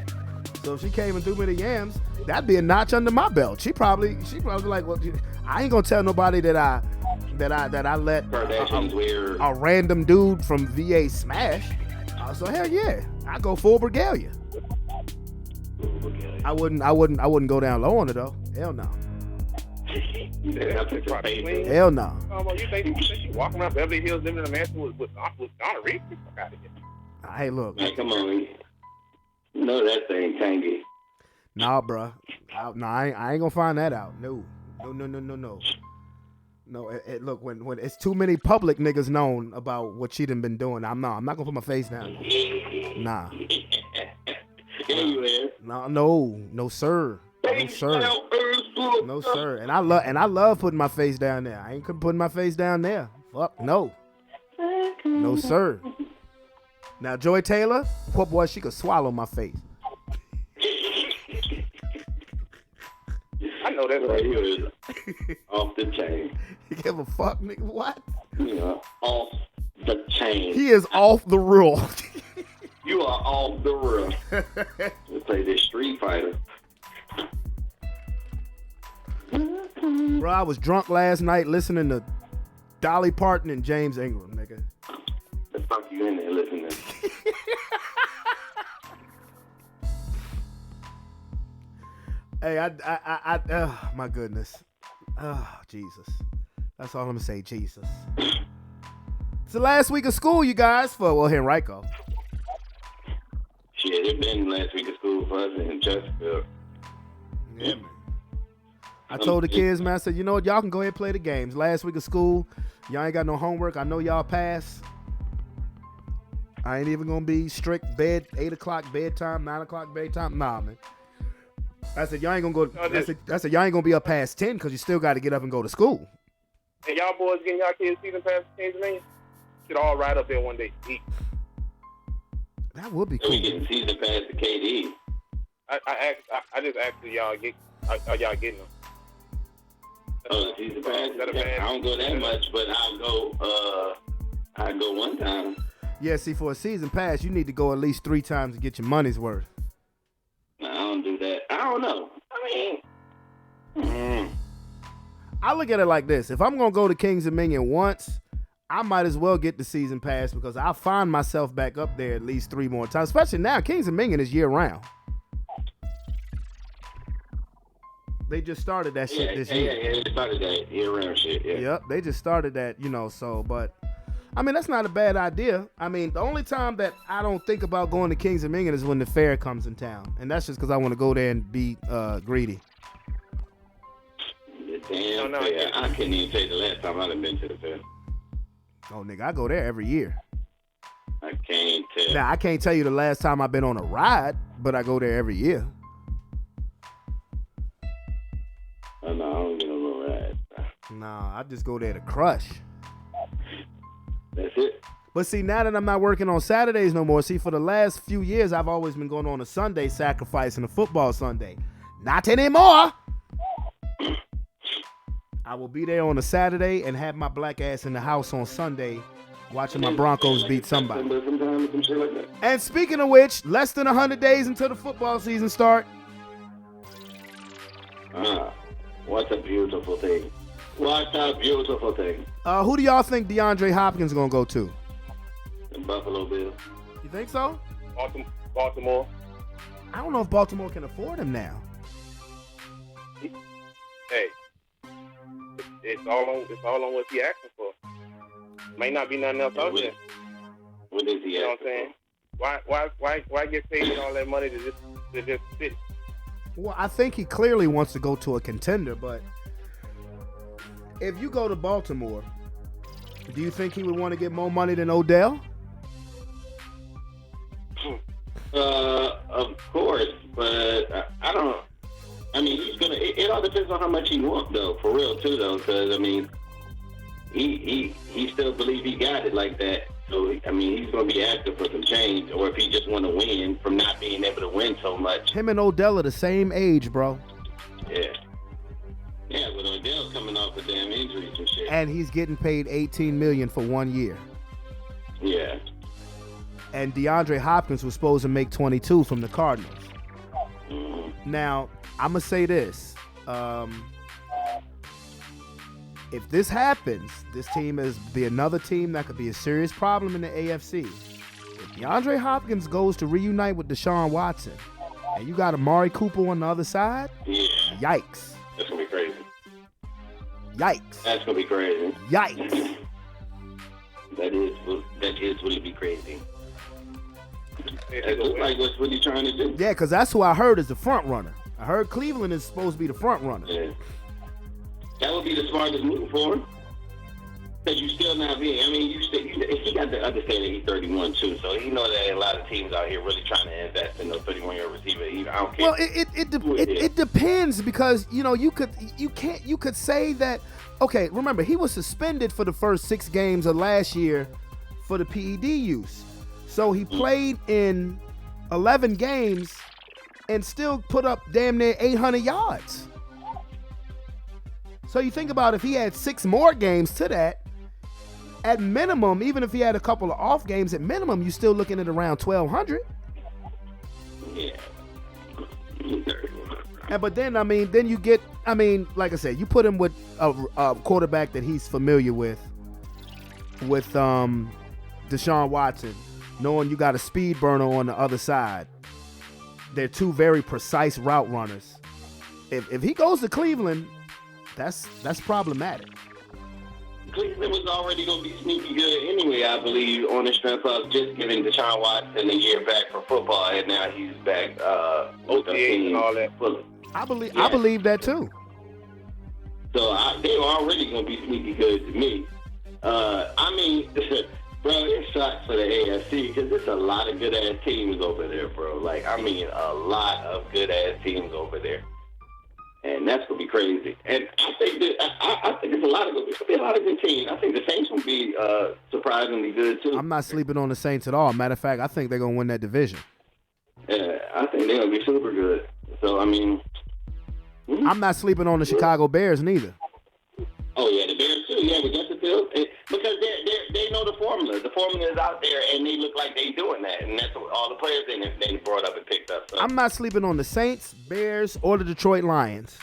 So if she came and threw me the yams, that'd be a notch under my belt. She probably like, well, I ain't gonna tell nobody that I let a random dude from VA smash. So hell yeah, I go full regalia. I wouldn't go down low on it though. Hell no. Hell no. You think she walking around Beverly Hills living in a mansion with Donna Reed? Fuck out of here. Hey, look. Hey, come on. No, that thing tangy. Nah, bruh. I ain't gonna find that out. No. No, look, when it's too many public niggas known about what she done been doing, I'm not gonna put my face down. Nah. No, sir. No, sir. And I love putting my face down there. I ain't putting my face down there. Fuck no. No, sir. Now, Joy Taylor, poor boy, she could swallow my face. I know that's right. Off the chain. You give a fuck, nigga? What? Yeah, off the chain. He is off the rule. You are off the rule. Let's play this Street Fighter. Bro, I was drunk last night listening to Dolly Parton and James Ingram, nigga. The fuck you in there listening? Hey, oh, my goodness. Oh, Jesus. That's all I'm going to say, Jesus. It's the last week of school, you guys, for Henrico. Shit, it been last week of school for us in Chesterfield. Yeah, man. I told the kids, man, I said, you know what, y'all can go ahead and play the games. Last week of school, y'all ain't got no homework. I know y'all passed. I ain't even going to be strict 8 o'clock bedtime, 9 o'clock bedtime. Nah, man. I said, y'all ain't going to go. I said, y'all ain't going to be up past 10 because you still got to get up and go to school. And y'all boys getting y'all kids season pass to Kings Dominion? Should all ride up there one day to eat. That would be So cool. we getting season pass to KD. I just asked are y'all getting them? Oh, the season pass. I don't go that much, but I'll go one time. Yeah, see, for a season pass, you need to go at least 3 times to get your money's worth. No, I don't do that. I don't know. I mean, I look at it like this. If I'm going to go to Kings Dominion once, I might as well get the season pass because I'll find myself back up there at least 3 more times. Especially now, Kings Dominion is year-round. They just started that shit this year. Yeah, they started that year-round shit, yeah. Yep, they just started that, so, but, I mean, that's not a bad idea. I mean, the only time that I don't think about going to Kings Dominion is when the fair comes in town. And that's just because I want to go there and be greedy. Damn fair. I couldn't even tell you the last time I've been to the fair. Oh, nigga, I go there every year. I can't tell. Now, I can't tell you the last time I've been on a ride, but I go there every year. Oh, no, I don't get no ride. Nah, I just go there to crush. That's it. But see, now that I'm not working on Saturdays no more, see, for the last few years, I've always been going on a Sunday sacrificing a football Sunday. Not anymore. I will be there on a Saturday and have my black ass in the house on Sunday watching my Broncos beat somebody. And speaking of which, less than 100 days until the football season start. What a beautiful thing. What a beautiful thing. Who do y'all think DeAndre Hopkins is going to go to? The Buffalo Bills. You think so? Baltimore. I don't know if Baltimore can afford him now. Hey, it's all on what he asking for. May not be nothing else out there. What is he You know what I'm saying? Why get paid all that money to just sit? Well, I think he clearly wants to go to a contender, but if you go to Baltimore, do you think he would want to get more money than Odell? Of course, but I don't. I mean, he's gonna. It all depends on how much he wants, though. For real, too, though, because I mean, he still believes he got it like that. So I mean, he's gonna be active for some change, or if he just want to win from not being able to win so much. Him and Odell are the same age, bro. Yeah. Yeah, but Odell's coming off of damn injuries and shit. And he's getting paid $18 million for 1 year. Yeah. And DeAndre Hopkins was supposed to make 22 from the Cardinals. Mm-hmm. Now, I'm going to say this. If this happens, this team is be another team that could be a serious problem in the AFC. If DeAndre Hopkins goes to reunite with Deshaun Watson, and you got Amari Cooper on the other side, Yeah. yikes. That's going to be crazy. Yikes. That's going to be crazy. Yikes. That is really be crazy. It looks like that's what he's trying to do. Yeah, because that's who I heard is the front runner. I heard Cleveland is supposed to be the front runner. Yeah. That would be the smartest move for him. Because you still not being, I mean, he got to understand that he's 31 too, so he know that a lot of teams out here really trying to invest in those 31-year receiver. I don't care. Well, it depends because you could say that. Okay, remember he was suspended for the first 6 games of last year for the PED use, so he played in 11 games and still put up damn near 800 yards. So you think about if he had 6 more games to that. At minimum, even if he had a couple of off games, at minimum, you're still looking at around 1,200. Yeah. But then, then you get, like I said, you put him with a quarterback that he's familiar with Deshaun Watson, knowing you got a speed burner on the other side. They're 2 very precise route runners. If he goes to Cleveland, that's problematic. Cleveland was already going to be sneaky good anyway, I believe, on the strength of just giving Deshaun Watson a year back for football, and now he's back OTA and all that. I believe that too. So they were already going to be sneaky good to me. Bro, it sucks for the AFC because there's a lot of good-ass teams over there, bro. A lot of good-ass teams over there. And that's gonna be crazy. And I think it's gonna be a lot of good teams. I think the Saints will be surprisingly good too. I'm not sleeping on the Saints at all. Matter of fact, I think they're gonna win that division. Yeah, I think they're gonna be super good. So I'm not sleeping on the Chicago Bears neither. Oh yeah, the Bears too. Yeah, with Justin Fields, because they know the formula. The formula is out there, and they look like they doing that, and that's what all the players they brought up and picked up. So. I'm not sleeping on the Saints, Bears, or the Detroit Lions.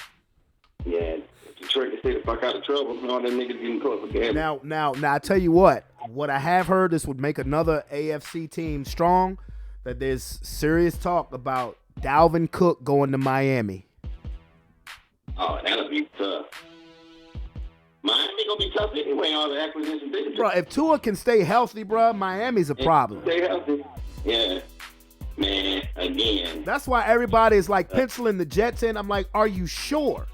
Yeah, Detroit can stay the fuck out of trouble. All them niggas getting caught again. Now, I tell you what I have heard, this would make another AFC team strong. That there's serious talk about Dalvin Cook going to Miami. Oh, that'll be tough. Miami gonna be tough anyway. All the acquisitions they do. Bro, if Tua can stay healthy, bro, Miami's a problem. Stay healthy. Yeah, man. Again. That's why everybody is like penciling the Jets in. I'm like, are you sure?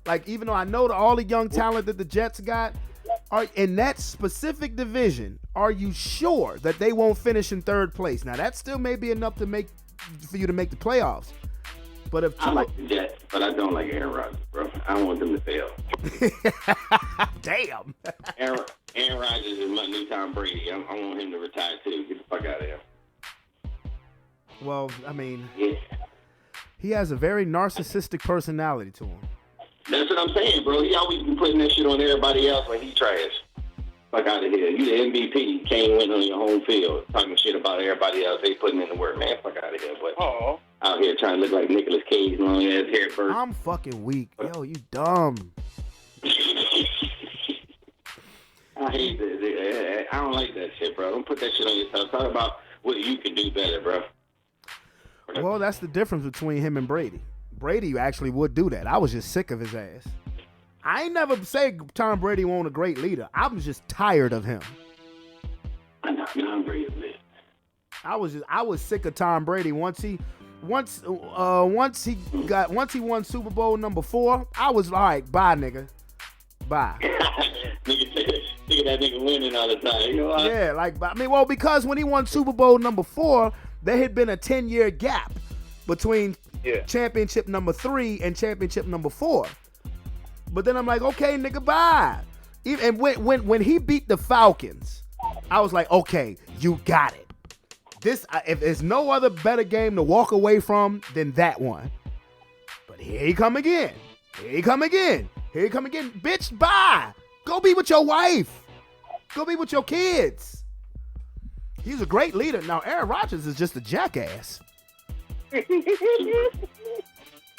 Like, even though I know all the young talent that the Jets got, are in that specific division, are you sure that they won't finish in 3rd place? Now, that still may be enough for you to make the playoffs. But if I like the Jets, but I don't like Aaron Rodgers, bro. I don't want them to fail. Damn. Aaron Rodgers is my new Tom Brady. I want him to retire too. Get the fuck out of here. Well, he has a very narcissistic personality to him. That's what I'm saying, bro. He always be putting that shit on everybody else when he trash. Fuck out of here. You the MVP. You can't win on your home field. Talking shit about everybody else. They putting in the work, man. Fuck out of here. But out here trying to look like Nicolas Cage, long ass hair first. I'm fucking weak. Yo, you dumb. I hate that. I don't like that shit, bro. Don't put that shit on yourself. Talk about what you can do better, bro. Well, that's the difference between him and Brady. Brady actually would do that. I was just sick of his ass. I ain't never say Tom Brady wasn't a great leader. I was just tired of him. I know Tom Brady, man. I was sick of Tom Brady. Once he won Super Bowl number 4, I was like, bye, nigga. Bye. Nigga, that nigga winning all the time. You know what? Yeah, because when he won Super Bowl number 4, there had been a 10-year gap between championship number 3 and championship number 4. But then I'm like, okay, nigga, bye. And when he beat the Falcons, I was like, okay, you got it. If there's no other better game to walk away from than that one. But here he come again. Here he come again. Here he come again. Bitch, bye. Go be with your wife. Go be with your kids. He's a great leader. Now, Aaron Rodgers is just a jackass.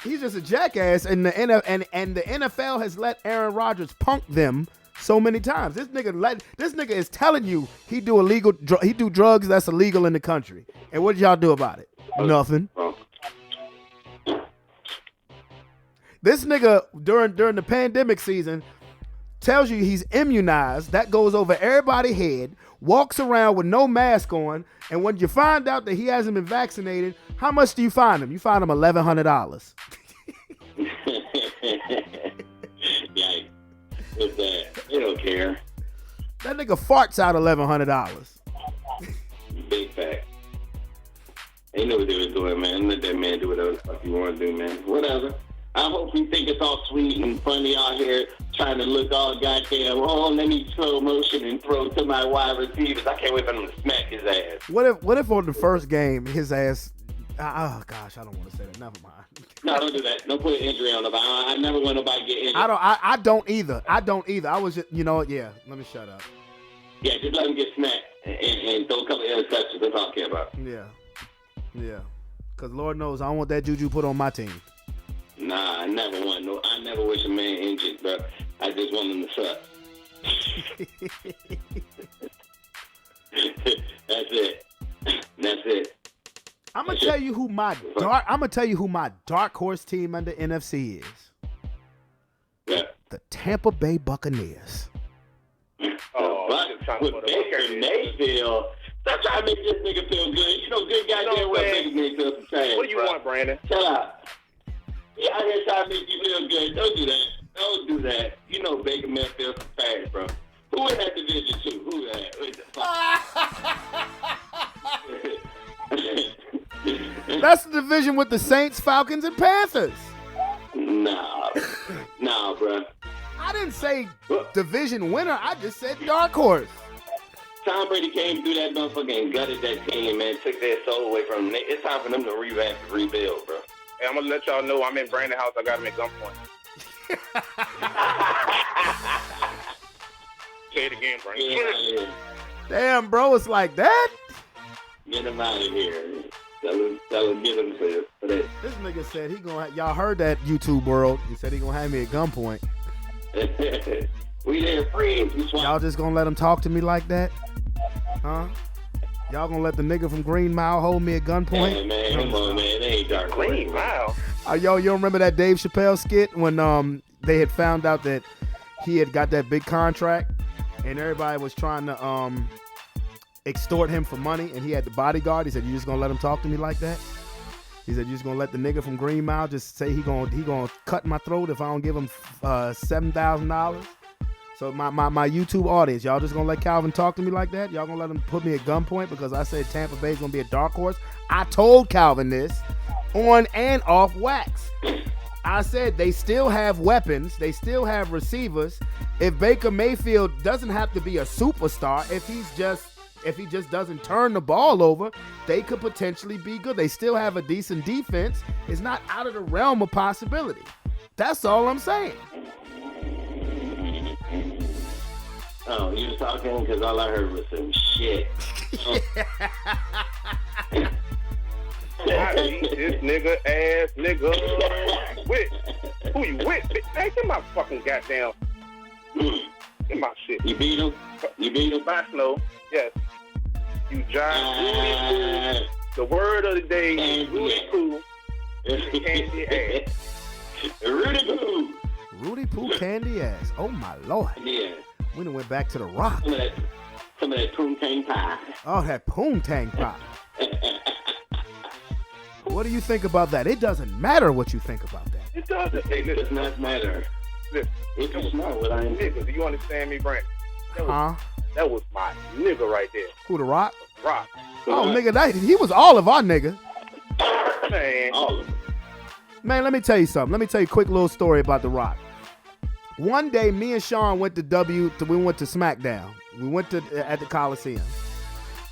He's just a jackass, and the NFL has let Aaron Rodgers punk them so many times. This nigga is telling you he do drugs that's illegal in the country. And what did y'all do about it? Nothing. This nigga during the pandemic season tells you he's immunized. That goes over everybody's head. Walks around with no mask on, and when you find out that he hasn't been vaccinated, how much do you fine him? You fine him $1,100. Yikes. What's that? They don't care. That nigga farts out $1,100. Big fact. They know what they were doing, man. Let that man do whatever the fuck he want to do, man. Whatever. I hope we think it's all sweet and funny out here trying to look all goddamn, oh, let me slow motion and throw to my wide receivers. I can't wait for them to smack his ass. What if on the first game his ass, oh gosh, I don't want to say that. Never mind. No, don't do that. Don't put an injury on nobody. I never want nobody to get injured. I don't either. I was just, yeah, let me shut up. Yeah, just let him get smacked and throw a couple of interceptions. That's all I care about. Yeah. Because Lord knows I don't want that juju put on my team. Nah, I never wish a man injured, bro. I just want him to suck. That's it. I'm gonna tell you who my dark horse team under NFC is. Yeah. The Tampa Bay Buccaneers. With Baker Mayfield. Stop trying to make this nigga feel good. You know good goddamn well Baker Mayfield some trash. What do you want, Brandon? Shut up. Yeah, out here trying to make you feel good. Don't do that. Don't do that. You know Baker Mayfield some trash, bro. Who in that division too? Who that? That's the division with the Saints, Falcons, and Panthers. Nah, bro. I didn't say division winner. I just said dark horse. Tom Brady came through that motherfucker and gutted that team, man. Took their soul away from them. It's time for them to revamp and rebuild, bro. Hey, I'm gonna let y'all know I'm in Brandon's house. I got him at gunpoint. Say it again, Brandon. Get him out of here. Damn, bro, it's like that? Get him out of here. Tell him, get him for that. This nigga said he gonna. Y'all heard that YouTube world? He said he gonna have me at gunpoint. We there friends. Y'all just gonna let him talk to me like that? Huh? Y'all gonna let the nigga from Green Mile hold me at gunpoint? Hey, man, come on, man. It ain't dark. Green Mile. Yo, you remember that Dave Chappelle skit when they had found out that he had got that big contract and everybody was trying to extort him for money and he had the bodyguard. He said, "You just gonna let him talk to me like that?" He said, "You just gonna let the nigga from Green Mile just say he gonna cut my throat if I don't give him $7,000?" So my YouTube audience, y'all just gonna let Calvin talk to me like that? Y'all gonna let him put me at gunpoint because I said Tampa Bay's gonna be a dark horse? I told Calvin this on and off wax. I said they still have weapons, they still have receivers. If Baker Mayfield doesn't have to be a superstar, if he just doesn't turn the ball over, they could potentially be good. They still have a decent defense. It's not out of the realm of possibility. That's all I'm saying. Oh, you was talking because all I heard was some shit. I eat this nigga ass nigga with. Who you with? Hey, get my fucking goddamn. Get my shit. You beat him? By Snow. Yes. You giant. The word of the day is Rudy Poo. Candy ass. Rudy Poo. Rudy Poo candy ass. Oh my Lord. Yeah. We done went back to the rock. Some of that poontang pie. Oh, that poontang pie. What do you think about that? It doesn't matter what you think about that. It doesn't. Hey, It does not matter. Listen. It does not what I am. Nigga, do you understand me, Brandon? Huh? That was my nigga right there. Who, the Rock? Rock. Oh, nigga, he was all of our nigga. Man. All of them. Man, let me tell you something. Let me tell you a quick little story about The Rock. One day, me and Sean went to SmackDown. We went at the Coliseum.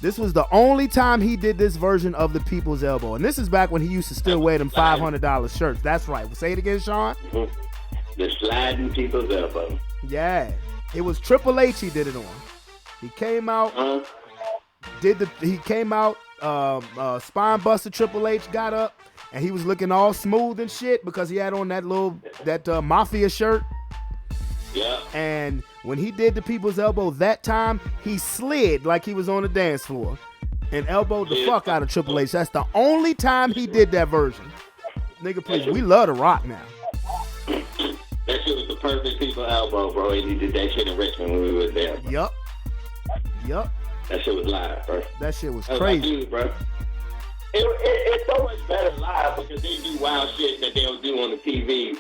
This was the only time he did this version of the People's Elbow. And this is back when he used to still wear them $500 shirts. That's right. Say it again, Sean. The sliding people's elbow. Yeah. It was Triple H he did it on. He came out, spine buster. Triple H got up, and he was looking all smooth and shit because he had on that mafia shirt. Yeah. And when he did the people's elbow that time, he slid like he was on the dance floor and elbowed the fuck out of Triple H. That's the only time he did that version. Nigga, please, we love The Rock now. That shit was the perfect people elbow, bro. And he did that shit in Richmond when we was there. Yup. That shit was live, bro. That shit was That's crazy. Like, bro. It's so much better live because they do wild shit that they'll do on the TV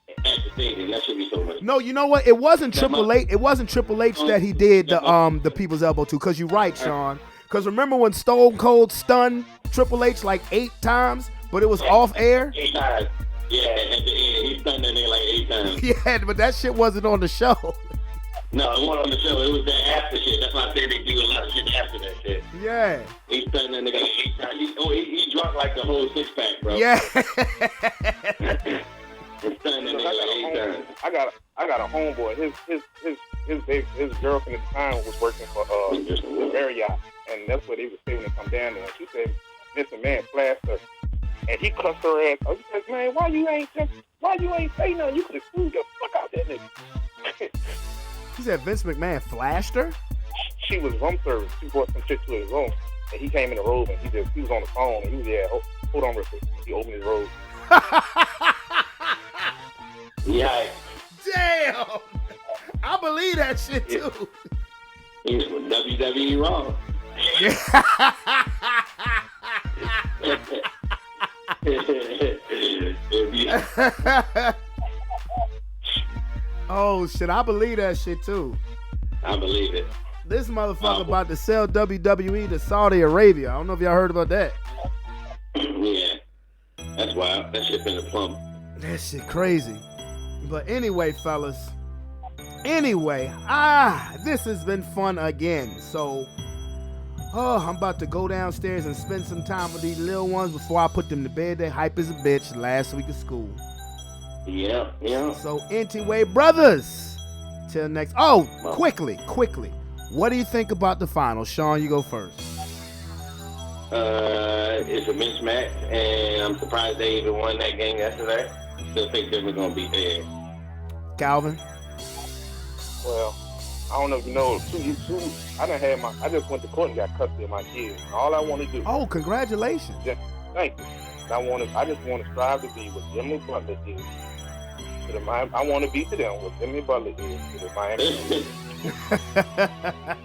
at the stadium. That should be so much. No, you know what? It wasn't Triple H. It wasn't Triple H that he did the people's elbow to. Cause you're right, Sean. Cause remember when Stone Cold stunned Triple H like 8 times, but it was off air. 8 times. Yeah, at the end, he stunned that nigga like 8 times. Yeah, but that shit wasn't on the show. No, it wasn't on the show. It was the after shit. That's why I said they do a lot of shit after that shit. Yeah. He stunned that nigga like 8 times. He drunk like the whole 6-pack, bro. Yeah. He stunned that nigga like 8 times. I got a homeboy. His girlfriend at the time was working for the Marriott, and that's what they was saying to come down there. And she said, "Listen, man, flashed her," and he cussed her ass. I was like, "Man, why you ain't say nothing? You could have screwed the fuck out that nigga." He said Vince McMahon flashed her? She was room service. She brought some shit to his room, and he came in the robe, and he was on the phone, and he was hold on real quick. He opened his robe. Yeah. Damn. I believe that shit too. He was with WWE Raw. Oh shit, I believe that shit too. I believe it. This motherfucker about to sell WWE to Saudi Arabia. I don't know if y'all heard about that. Yeah. That's wild. That shit been a plump. That shit crazy. But anyway, fellas. This has been fun again. So, I'm about to go downstairs and spend some time with these little ones before I put them to bed. They hype as a bitch last week of school. Yeah. So, anyway, brothers. Till next. Oh, quickly. What do you think about the finals? Sean, you go first. It's a mismatch, and I'm surprised they even won that game yesterday. Still think they were gonna be there. Calvin? Well, I don't know if you know, I just went to court and got custody of my kids. And all I want to do. Oh, congratulations. Thank you. I just want to strive to be what Jimmy Butler did. I want to be to them what Jimmy Butler did to the Miami Heat.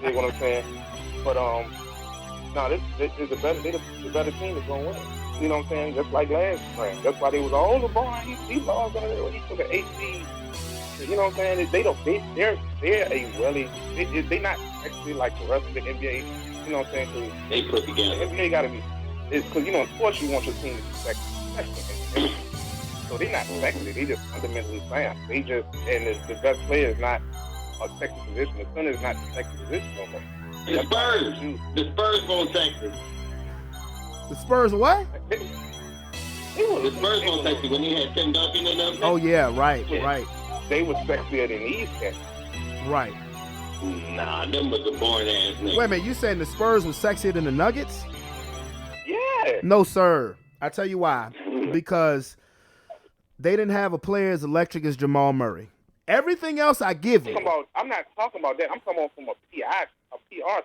You know what I'm saying? But no, this is the better team that's gonna win. You know what I'm saying? Just like last time. That's why they was all LeBron. He lost on it. He took an 8 seed. You know what I'm saying? They're not actually like the rest of the NBA. You know what I'm saying? So they put together. The NBA gotta be, because of course you want your team to be sexy. So they're not sexy. They just fundamentally sound. They just, and the best player is not a sexy position. The center is not a sexy position no more. The Spurs won't Texas. The Spurs what? The Spurs won't Texas when he had Tim Duncan in them. Oh yeah, right. They were sexier than these cats. Right. Nah, them was a boring ass nigga. Wait a minute, you saying the Spurs was sexier than the Nuggets? Yeah. No, sir. I tell you why. Because they didn't have a player as electric as Jamal Murray. Everything else I give you. I'm not talking about that. I'm talking about from a PR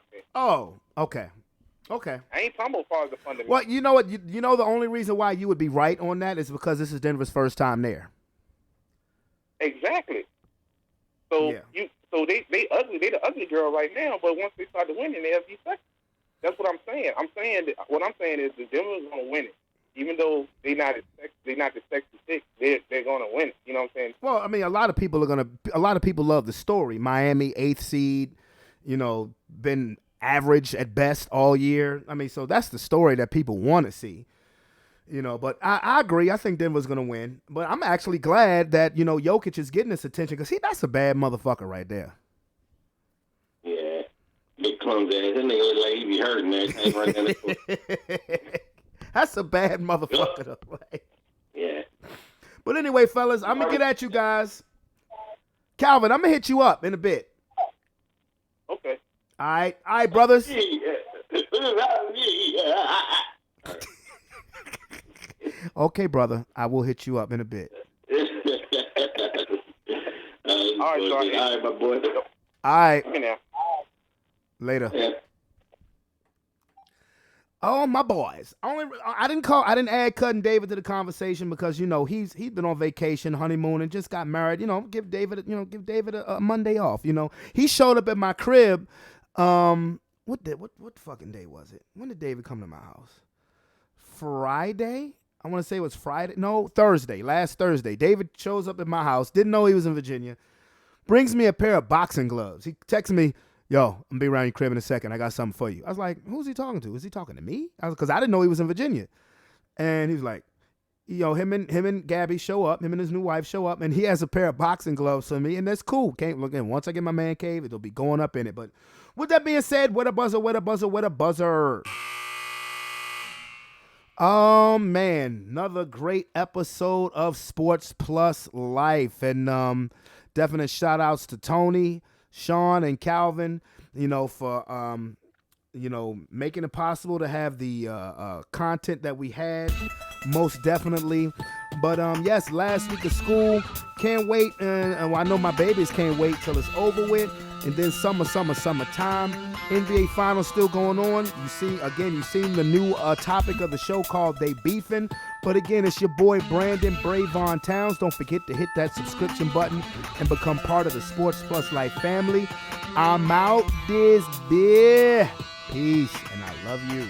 thing. Oh, okay. I ain't talking about far as the fundamental. Well, you know what? You know the only reason why you would be right on that is because this is Denver's first time there. Exactly. So yeah. They ugly. They the ugly girl right now. But once they start to winning, they'll be sexy. That's what I'm saying. What I'm saying is the Denver's gonna win it, even though they're not the sexy pick. They're gonna win it. You know what I'm saying? Well, I mean, a lot of people love the story. Miami 8th seed, been average at best all year. I mean, so that's the story that people want to see. But I agree. I think Denver's going to win. But I'm actually glad that, Jokic is getting this attention because that's a bad motherfucker right there. Yeah. Big clumsy ass. That nigga look like he be hurting that. That's a bad motherfucker, though. Right? Yeah. But anyway, fellas, I'm gonna get at you guys. Calvin, I'm gonna hit you up in a bit. Okay. All right, brothers. Okay, brother, I will hit you up in a bit. All right, Shorty. All right, my boy. All right, Come in there. later. Yeah. Oh, my boys. I didn't add Cousin David to the conversation because, you know, he's been on vacation, honeymoon, and just got married. You know, give David a Monday off. You know, he showed up at my crib. What fucking day was it? When did David come to my house? Friday? I want to say it was Friday. No, Thursday. Last Thursday. David shows up at my house. Didn't know he was in Virginia. Brings me a pair of boxing gloves. He texts me, yo, I'm going to be around your crib in a second. I got something for you. I was like, who's he talking to? Is he talking to me? Because I didn't know he was in Virginia. And he was like, yo, him and Gabby show up. Him and his new wife show up. And he has a pair of boxing gloves for me. And that's cool. Can't look in. Once I get my man cave, it'll be going up in it. But with that being said, what a buzzer, what a buzzer, what a buzzer. Oh, man. Another great episode of Sports Plus Life. And definite shout outs to Tony, Sean, and Calvin, you know, for, you know, making it possible to have the content that we had, most definitely. But, yes, last week of school, can't wait. And I know my babies can't wait till it's over with. And then summertime. NBA Finals still going on. You seen the new topic of the show called They Beefin'. But again, it's your boy Brandon Brevon Towns. Don't forget to hit that subscription button and become part of the Sports Plus Life family. I'm out this beer. Peace, and I love you.